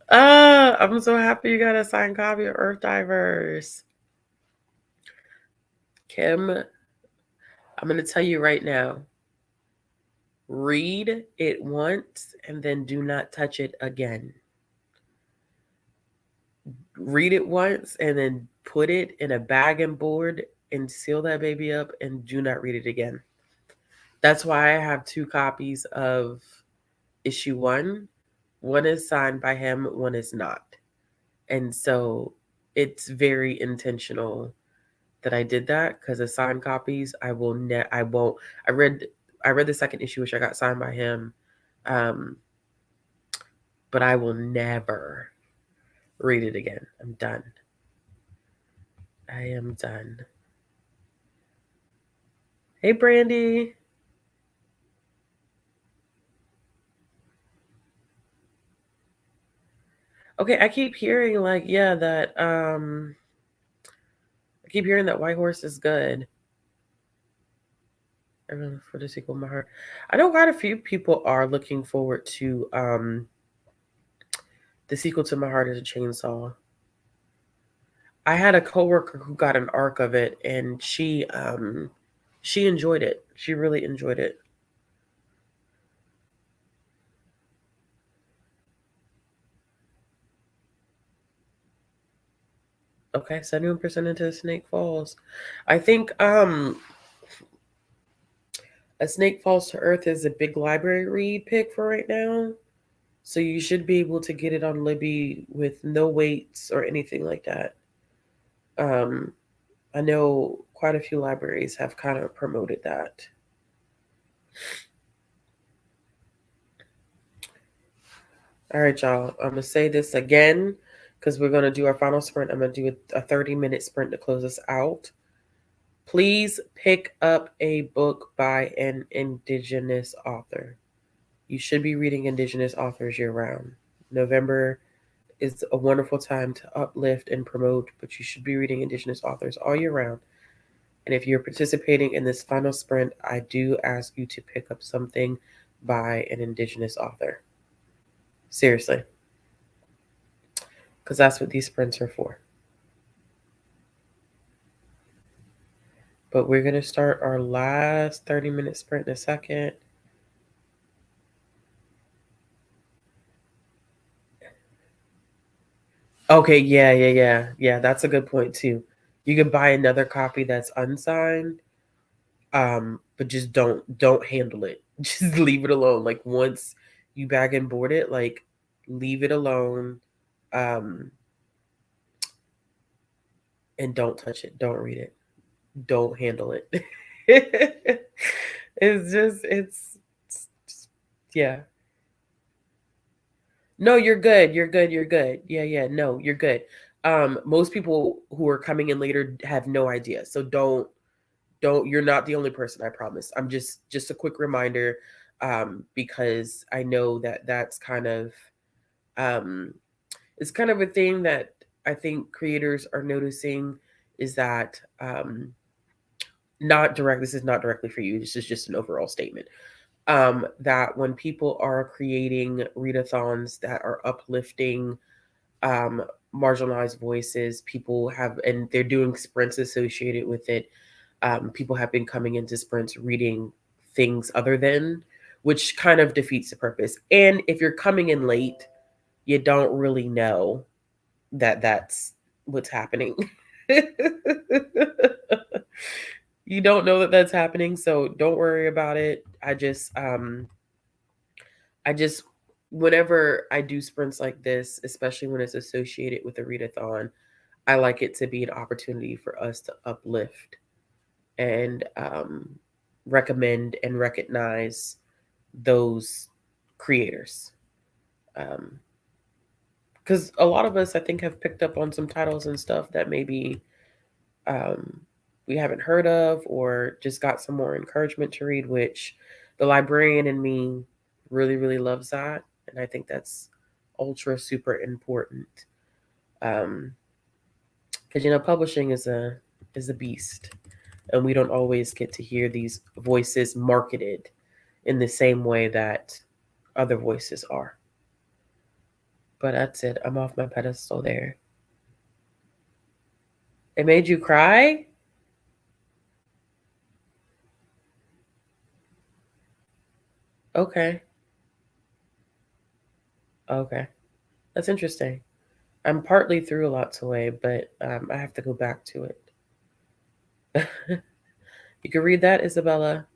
I'm so happy you got a signed copy of Earth Divers. Kim, I'm going to tell you right now, read it once and then do not touch it again. Read it once and then put it in a bag and board and seal that baby up and do not read it again. That's why I have 2 copies of issue 1. One is signed by him, one is not. And so it's very intentional that I did that, because the signed copies I won't I read the second issue, which I got signed by him. But I will never read it again. I'm done. I am done. Hey, Brandy. Okay, I keep hearing like, yeah, that I keep hearing that White Horse is good. For the sequel, my heart. I know quite a few people are looking forward to the sequel to My Heart is a Chainsaw. I had a coworker who got an arc of it, and she enjoyed it. She really enjoyed it. Okay, 71% into Snake Falls. I think A Snake Falls to Earth is a big library read pick for right now. So you should be able to get it on Libby with no waits or anything like that. Um, I know quite a few libraries have kind of promoted that. All right, y'all. I'm going to say this again because we're going to do our final sprint. I'm going to do a 30-minute sprint to close us out. Please pick up a book by an Indigenous author. You should be reading Indigenous authors year round. November is a wonderful time to uplift and promote, but you should be reading Indigenous authors all year round. And if you're participating in this final sprint, I do ask you to pick up something by an Indigenous author. Seriously. Because that's what these sprints are for. But we're going to start our last 30-minute sprint in a second. Okay, yeah. That's a good point too. You can buy another copy that's unsigned, but just don't handle it. Just leave it alone. Like once you bag and board it, like leave it alone, and don't touch it. Don't read it. Don't handle it. It's yeah. No, you're good. You're good. You're good. Yeah. No, you're good. Most people who are coming in later have no idea. So don't you're not the only person, I promise. I'm just a quick reminder, because I know that that's kind of it's kind of a thing that I think creators are noticing, is that not direct this is not directly for you. This is just an overall statement. That when people are creating readathons that are uplifting um, marginalized voices, people have, and they're doing sprints associated with it. People have been coming into sprints reading things other than, which kind of defeats the purpose. And if you're coming in late, you don't really know that that's what's happening. You don't know that that's happening, so don't worry about it. I just whenever I do sprints like this, especially when it's associated with a readathon, I like it to be an opportunity for us to uplift and recommend and recognize those creators. Because a lot of us, I think, have picked up on some titles and stuff that maybe um, we haven't heard of, or just got some more encouragement to read, which the librarian in me really, really loves that. And I think that's ultra super important. Because publishing is a beast. and we don't always get to hear these voices marketed in the same way that other voices are. But that's it. I'm off my pedestal there. It made you cry? Okay. Okay. That's interesting. I'm partly through Lots Away, but I have to go back to it. You can read that, Isabella.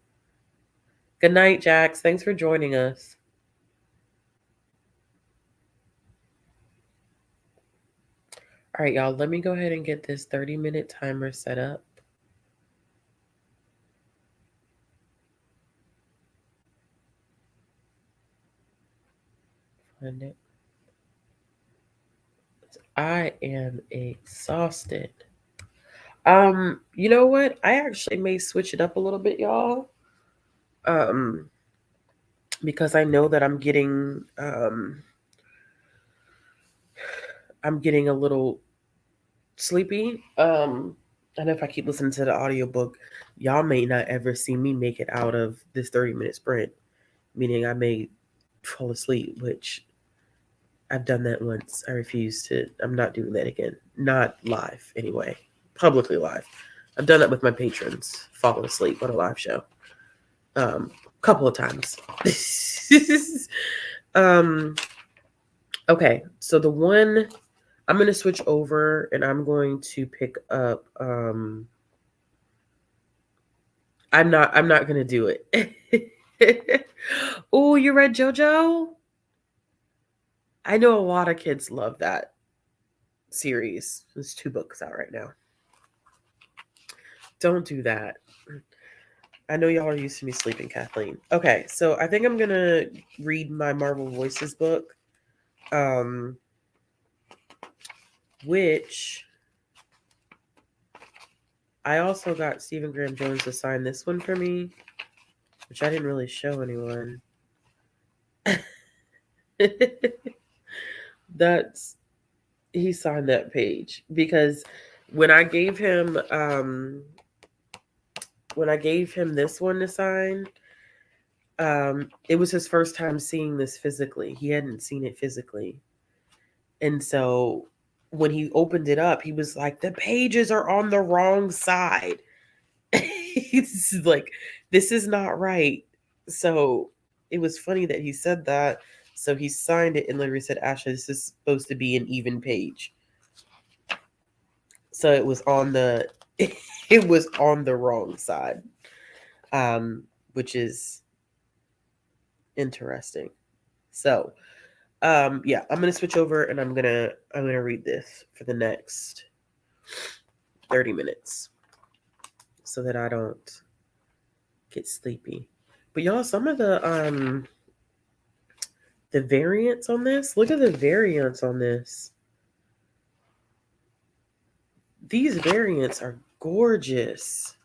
Good night, Jax. Thanks for joining us. All right, y'all, let me go ahead and get this 30-minute timer set up. Find it. I am exhausted. You know what? I actually may switch it up a little bit, y'all. Because I know that I'm getting a little sleepy. And if I keep listening to the audiobook, y'all may not ever see me make it out of this 30-minute sprint, meaning I may fall asleep, which I've done that once. I'm not doing that again. Not live, anyway. Publicly live. I've done that with my patrons, falling asleep on a live show. Couple of times. Okay, so the one I'm going to switch over and I'm going to pick up I'm not going to do it. Oh, you read JoJo? I know a lot of kids love that series. There's 2 books out right now. Don't do that. I know y'all are used to me sleeping, Kathleen. Okay, so I think I'm going to read my Marvel Voices book. Which I also got Stephen Graham Jones to sign this one for me, which I didn't really show anyone. He signed that page because when I gave him this one to sign, it was his first time seeing this physically. He hadn't seen it physically. And so when he opened it up, he was like, the pages are on the wrong side. He's like, this is not right. So it was funny that he said that. So he signed it and literally said, Ashley, this is supposed to be an even page. So it was on the wrong side. Which is interesting. So yeah, I'm gonna switch over and I'm gonna read this for the next 30 minutes so that I don't get sleepy. But y'all, some of the variants on this, look at the variants on this. These variants are gorgeous.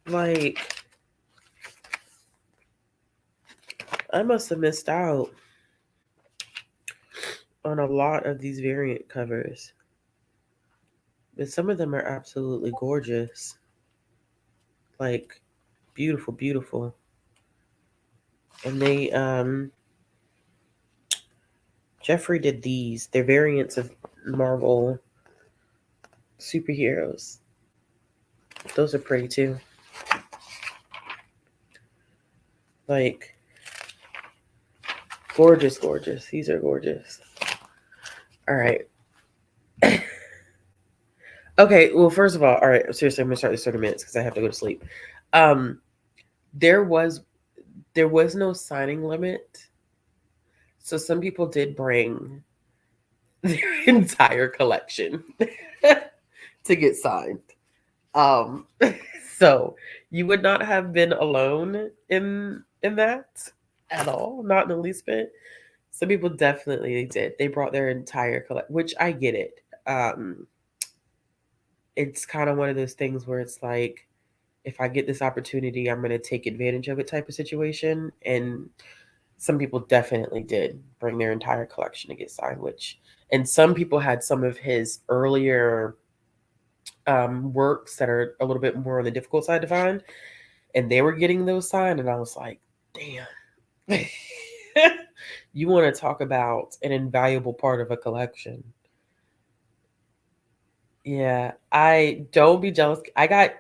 Like, I must have missed out on a lot of these variant covers. But some of them are absolutely gorgeous. Like, beautiful, beautiful. And they, Jeffrey did these. They're variants of Marvel superheroes. Those are pretty too. Like, gorgeous, gorgeous. These are gorgeous. All right. Okay, well, first of all right, seriously, I'm gonna start this 30 minutes because I have to go to sleep. There was no signing limit. So some people did bring their entire collection to get signed. So you would not have been alone in that at all, not in the least bit. Some people definitely did. They brought their entire collection, which I get it. It's kind of one of those things where it's like, if I get this opportunity, I'm going to take advantage of it type of situation. And some people definitely did bring their entire collection to get signed, and some people had some of his earlier works that are a little bit more on the difficult side to find, and they were getting those signed, and I was like, damn. You want to talk about an invaluable part of a collection. Yeah, I don't be jealous. I got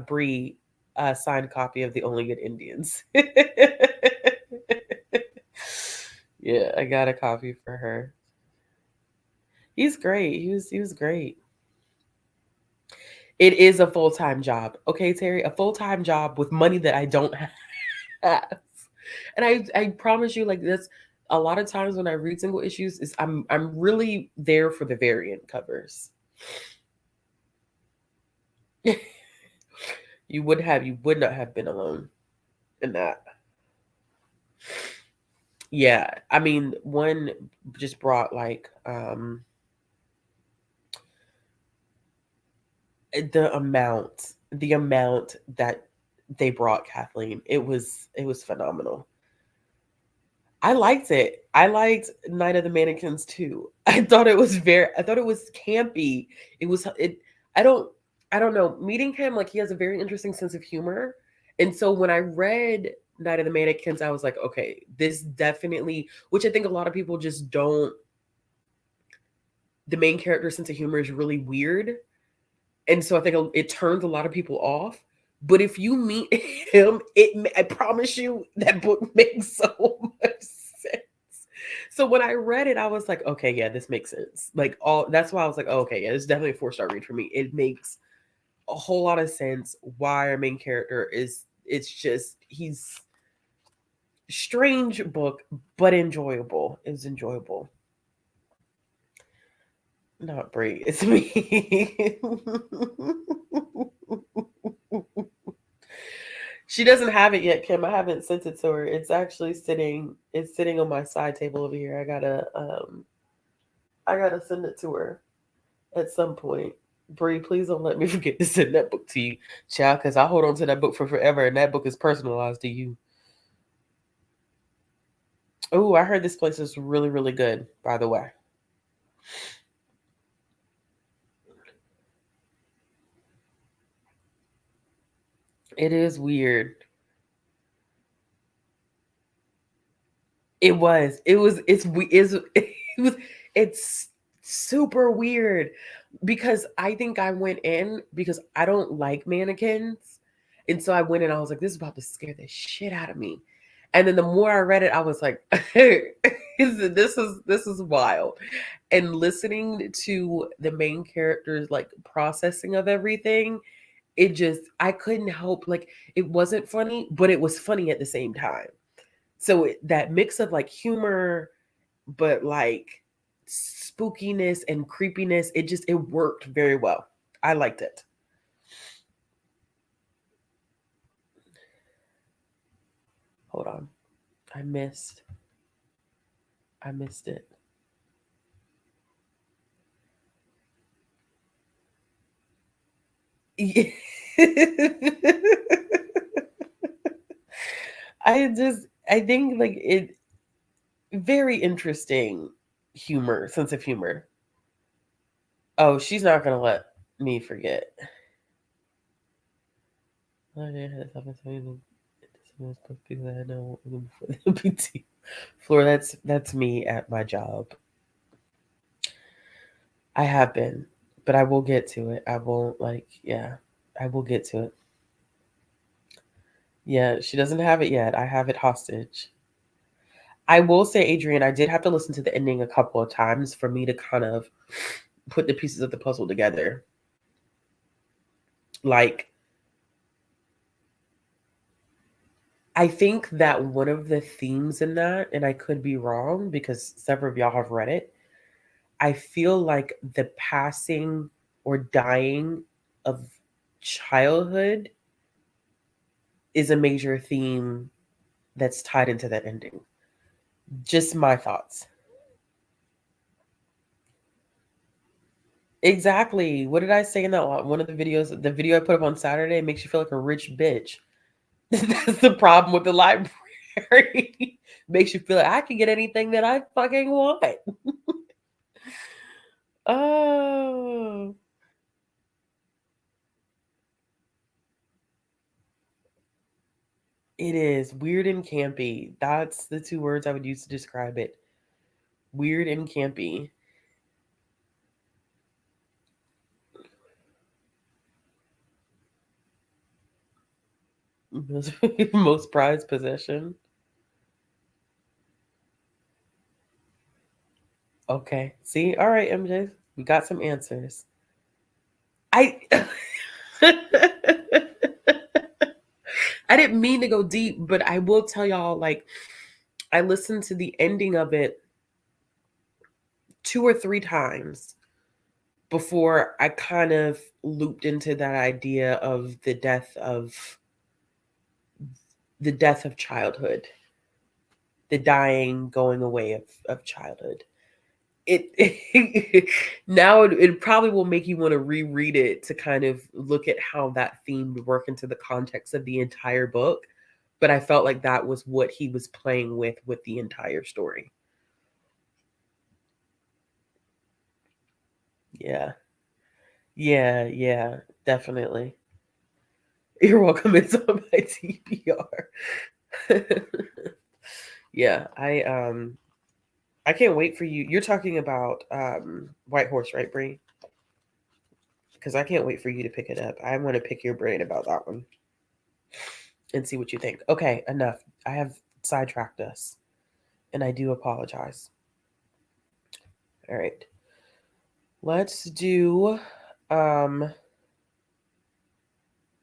Bree a signed copy of The Only Good Indians. Yeah, I got a copy for her. He's great. He was great. It is a full-time job. Okay, Terry, a full-time job with money that I don't have. And I promise you, like this, a lot of times when I read single issues, is I'm really there for the variant covers. You would not have been alone in that. Yeah, I mean, one just brought like the amount that they brought Kathleen. It was phenomenal. I liked it. I liked Night of the Mannequins too. I thought it was campy. It was it I don't I don't know. Meeting him, like, he has a very interesting sense of humor. And so when I read Night of the Mannequins, I was like, okay, this definitely, which I think a lot of people just don't, the main character's sense of humor is really weird. And so I think it turns a lot of people off. But if you meet him, I promise you that book makes so much sense. So when I read it, I was like, okay, yeah, this makes sense. Like, all that's why I was like, oh, okay, yeah, this is definitely a 4-star read for me. It makes a whole lot of sense why our main character is, it's just, he's strange book, but enjoyable. It was enjoyable. Not Brie, it's me. She doesn't have it yet, Kim. I haven't sent it to her. It's actually sitting on my side table over here. I gotta send it to her at some point. Bree, please don't let me forget to send that book to you, child, because I hold on to that book for forever, and that book is personalized to you. Oh, I heard this place is really, really good, by the way. It is weird. It was. It was. It was. It's super weird because I think I went in because I don't like mannequins, and so I went in. I was like, "This is about to scare the shit out of me." And then the more I read it, I was like, "This is wild." And listening to the main character's like processing of everything, it just, I couldn't help, like, it wasn't funny, but it was funny at the same time. So that mix of like humor, but like spookiness and creepiness, it worked very well. I liked it. Hold on. I missed I missed it. I think like it, very interesting humor, sense of humor. Oh, she's not gonna let me forget. Floor, that's me at my job. I have been, but I will get to it. I won't, like, yeah, I will get to it. Yeah, she doesn't have it yet. I have it hostage. I will say, Adrian, I did have to listen to the ending a couple of times for me to kind of put the pieces of the puzzle together. Like, I think that one of the themes in that, and I could be wrong because several of y'all have read it, I feel like the passing or dying of childhood is a major theme that's tied into that ending. Just my thoughts. Exactly. What did I say in that one of the videos? The video I put up on Saturday makes you feel like a rich bitch. That's the problem with the library. very makes you feel like I can get anything that I fucking want. Oh. It is weird and campy. That's the two words I would use to describe it. Weird and campy. Most prized possession. Okay. See? All right, MJ. We got some answers. I I didn't mean to go deep, but I will tell y'all, like, I listened to the ending of it 2 or 3 times before I kind of looped into that idea of the death of childhood, the dying, going away of childhood. It now it probably will make you want to reread it to kind of look at how that theme would work into the context of the entire book. But I felt like that was what he was playing with the entire story. Yeah. Yeah, definitely. You're welcome. It's on my TBR. Yeah, I can't wait for you. You're talking about White Horse, right, Bree? Because I can't wait for you to pick it up. I want to pick your brain about that one and see what you think. Okay, enough. I have sidetracked us, and I do apologize. All right, let's do um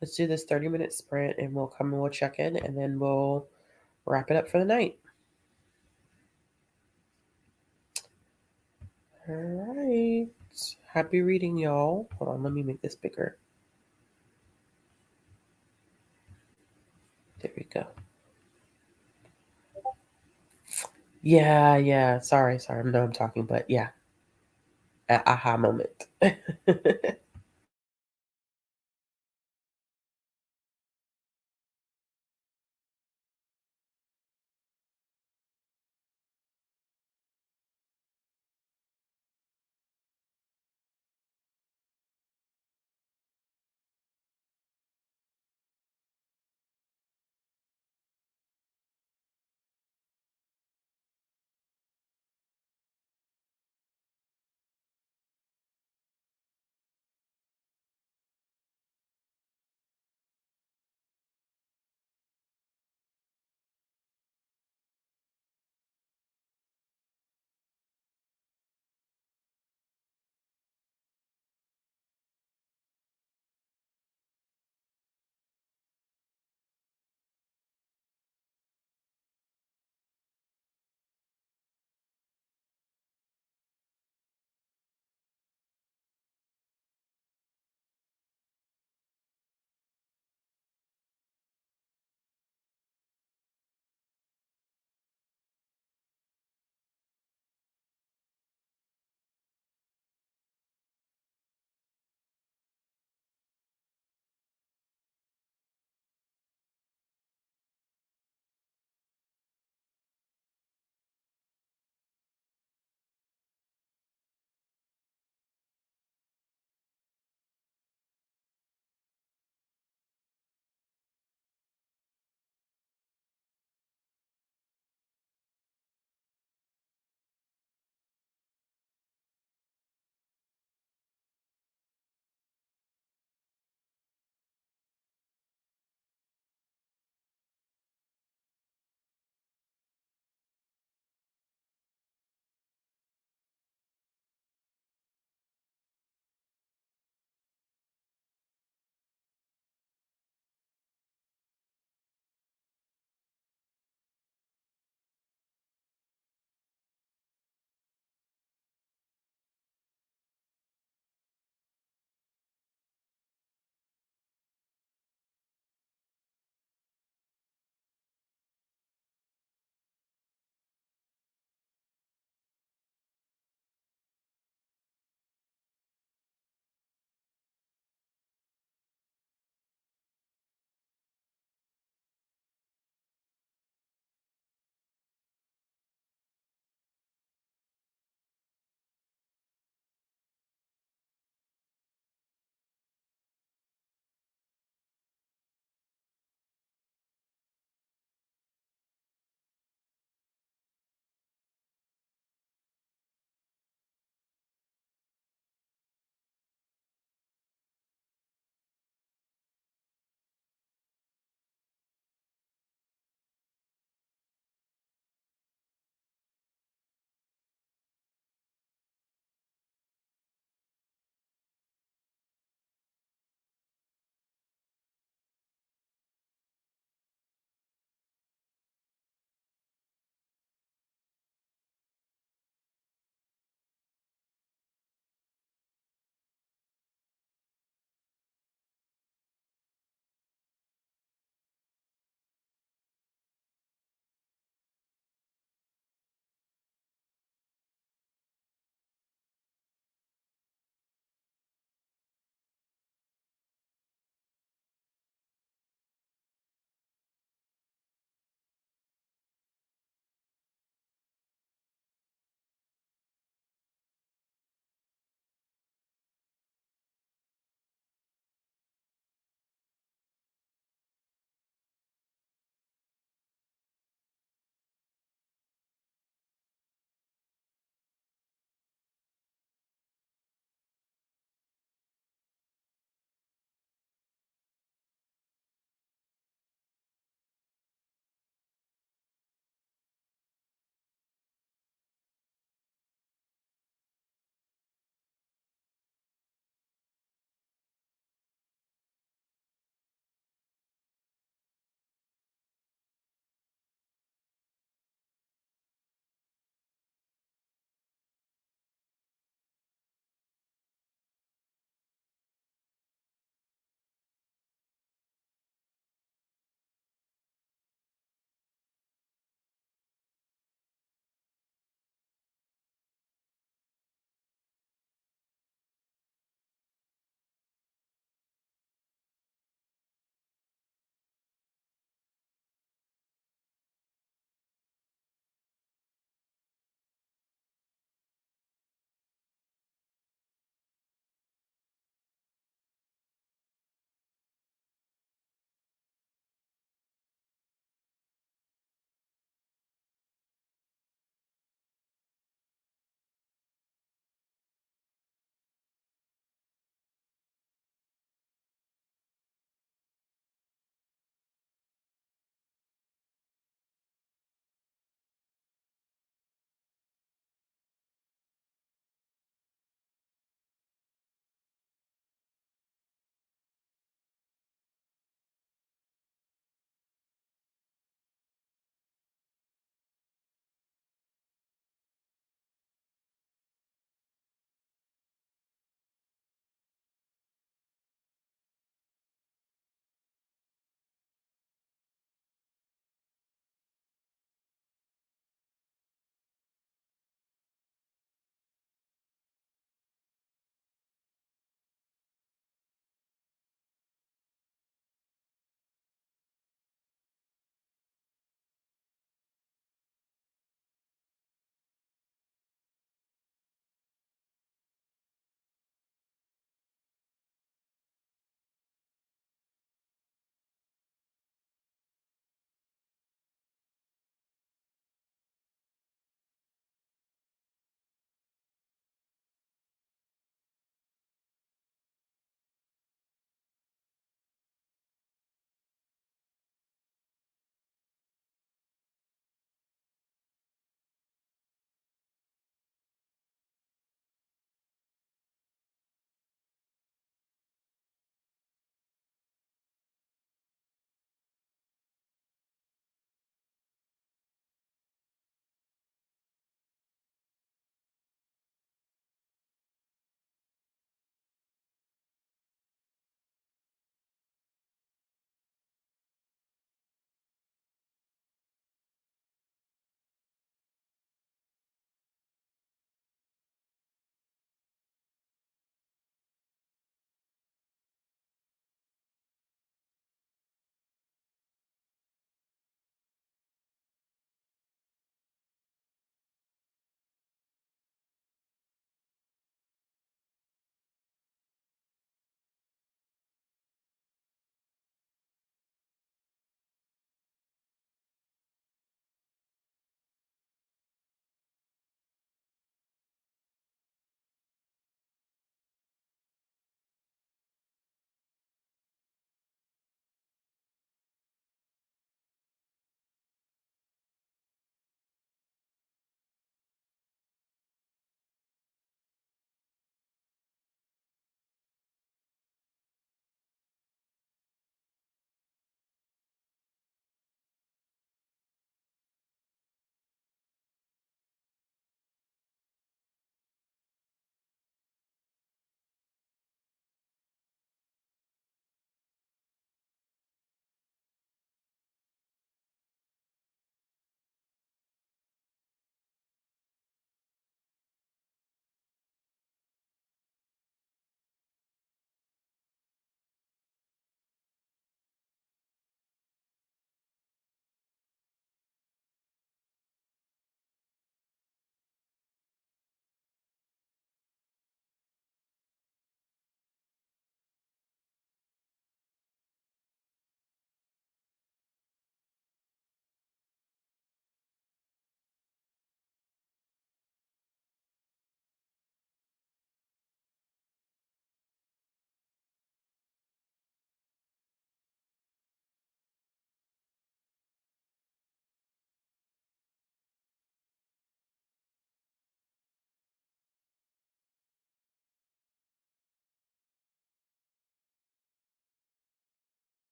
let's do this 30-minute sprint, and we'll come and we'll check in, and then we'll wrap it up for the night. All right. Happy reading, y'all. Hold on, let me make this bigger. There we go. Yeah. Sorry. I know I'm talking, but yeah. Aha moment.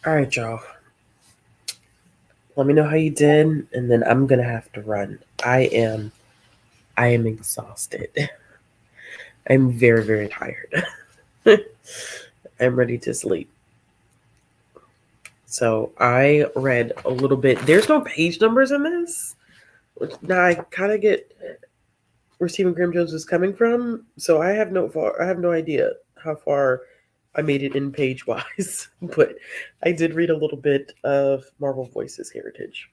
All right, y'all. Let me know how you did, and then I'm gonna have to run. I am exhausted. I'm very, very tired. I'm ready to sleep. So I read a little bit. There's no page numbers in this. Now I kind of get where Stephen Graham Jones is coming from. So I have no idea how far I made it in page wise. But I did read a little bit of Marvel Voices Heritage.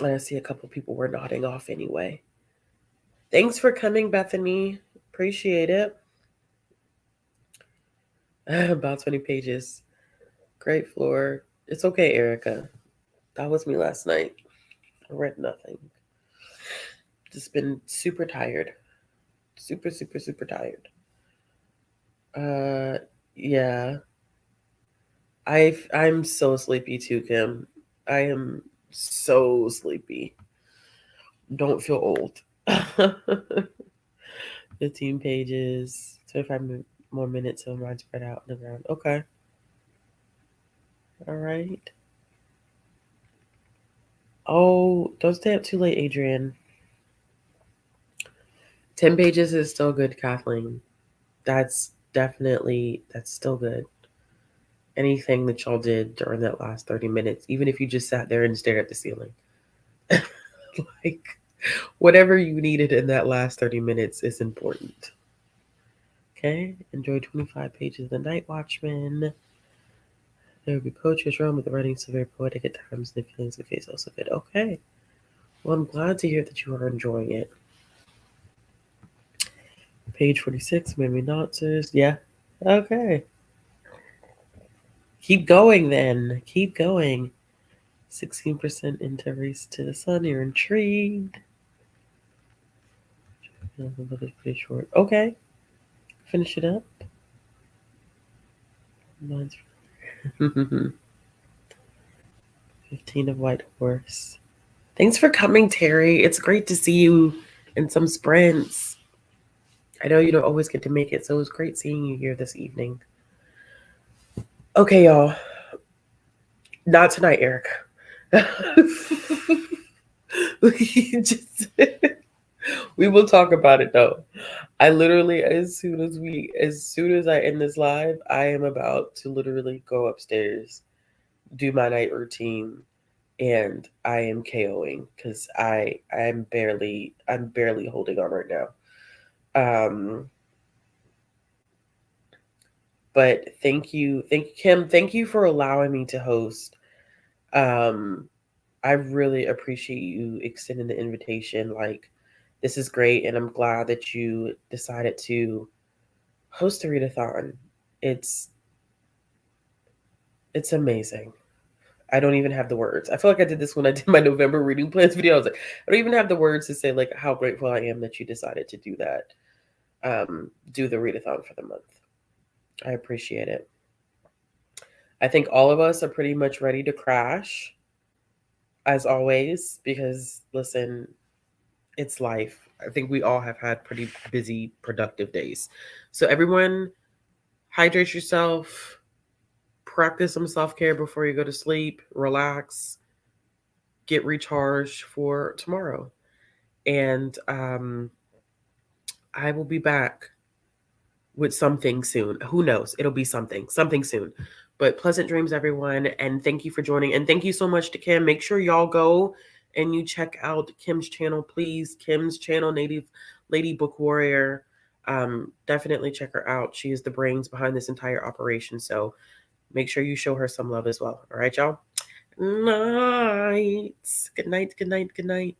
I see a couple people were nodding off anyway. Thanks for coming, Bethany. Appreciate it. About 20 pages. Great floor. It's okay, Erica. That was me last night. I read nothing. Just been super tired. Super, super, super tired. Yeah. I'm so sleepy too, Kim. I am so sleepy. Don't feel old. 15 pages, 25 more minutes of mine spread out on the ground. Okay. All right. Oh, don't stay up too late, Adrian. 10 pages is still good, Kathleen. That's still good. Anything that y'all did during that last 30 minutes, even if you just sat there and stared at the ceiling. Like, whatever you needed in that last 30 minutes is important. Okay? Enjoy 25 pages of The Night Watchman. There will be poetry as well, with the writing so very poetic at times, and the feelings of the face also good. Okay. Well, I'm glad to hear that you are enjoying it. Page 46, maybe not, sis. Yeah. Okay. Keep going then. Keep going. 16% into Race to the Sun. You're intrigued. It's pretty short. Okay. Finish it up. 15 of White Horse. Thanks for coming, Terry. It's great to see you in some sprints. I know you don't always get to make it, so it was great seeing you here this evening. Okay, y'all. Not tonight, Eric. We will talk about it though. I literally, as soon as I end this live, I am about to literally go upstairs, do my night routine, and I am KOing because I'm barely holding on right now. But thank you, Kim. Thank you for allowing me to host. I really appreciate you extending the invitation. Like, this is great, and I'm glad that you decided to host a readathon. It's amazing. I don't even have the words. I feel like I did this when I did my November reading plans video. I was like, I don't even have the words to say like how grateful I am that you decided to do that. Do the readathon for the month. I appreciate it. I think all of us are pretty much ready to crash, as always, because listen, it's life. I think we all have had pretty busy, productive days. So everyone, hydrate yourself, practice some self-care before you go to sleep, relax, get recharged for tomorrow. And I will be back with something soon. Who knows? It'll be something soon. But pleasant dreams, everyone. And thank you for joining. And thank you so much to Kim. Make sure y'all go and you check out Kim's channel, please. Kim's channel, Native Lady Book Warrior. Definitely check her out. She is the brains behind this entire operation. So make sure you show her some love as well. All right, y'all? Night. Good night. Good night. Good night.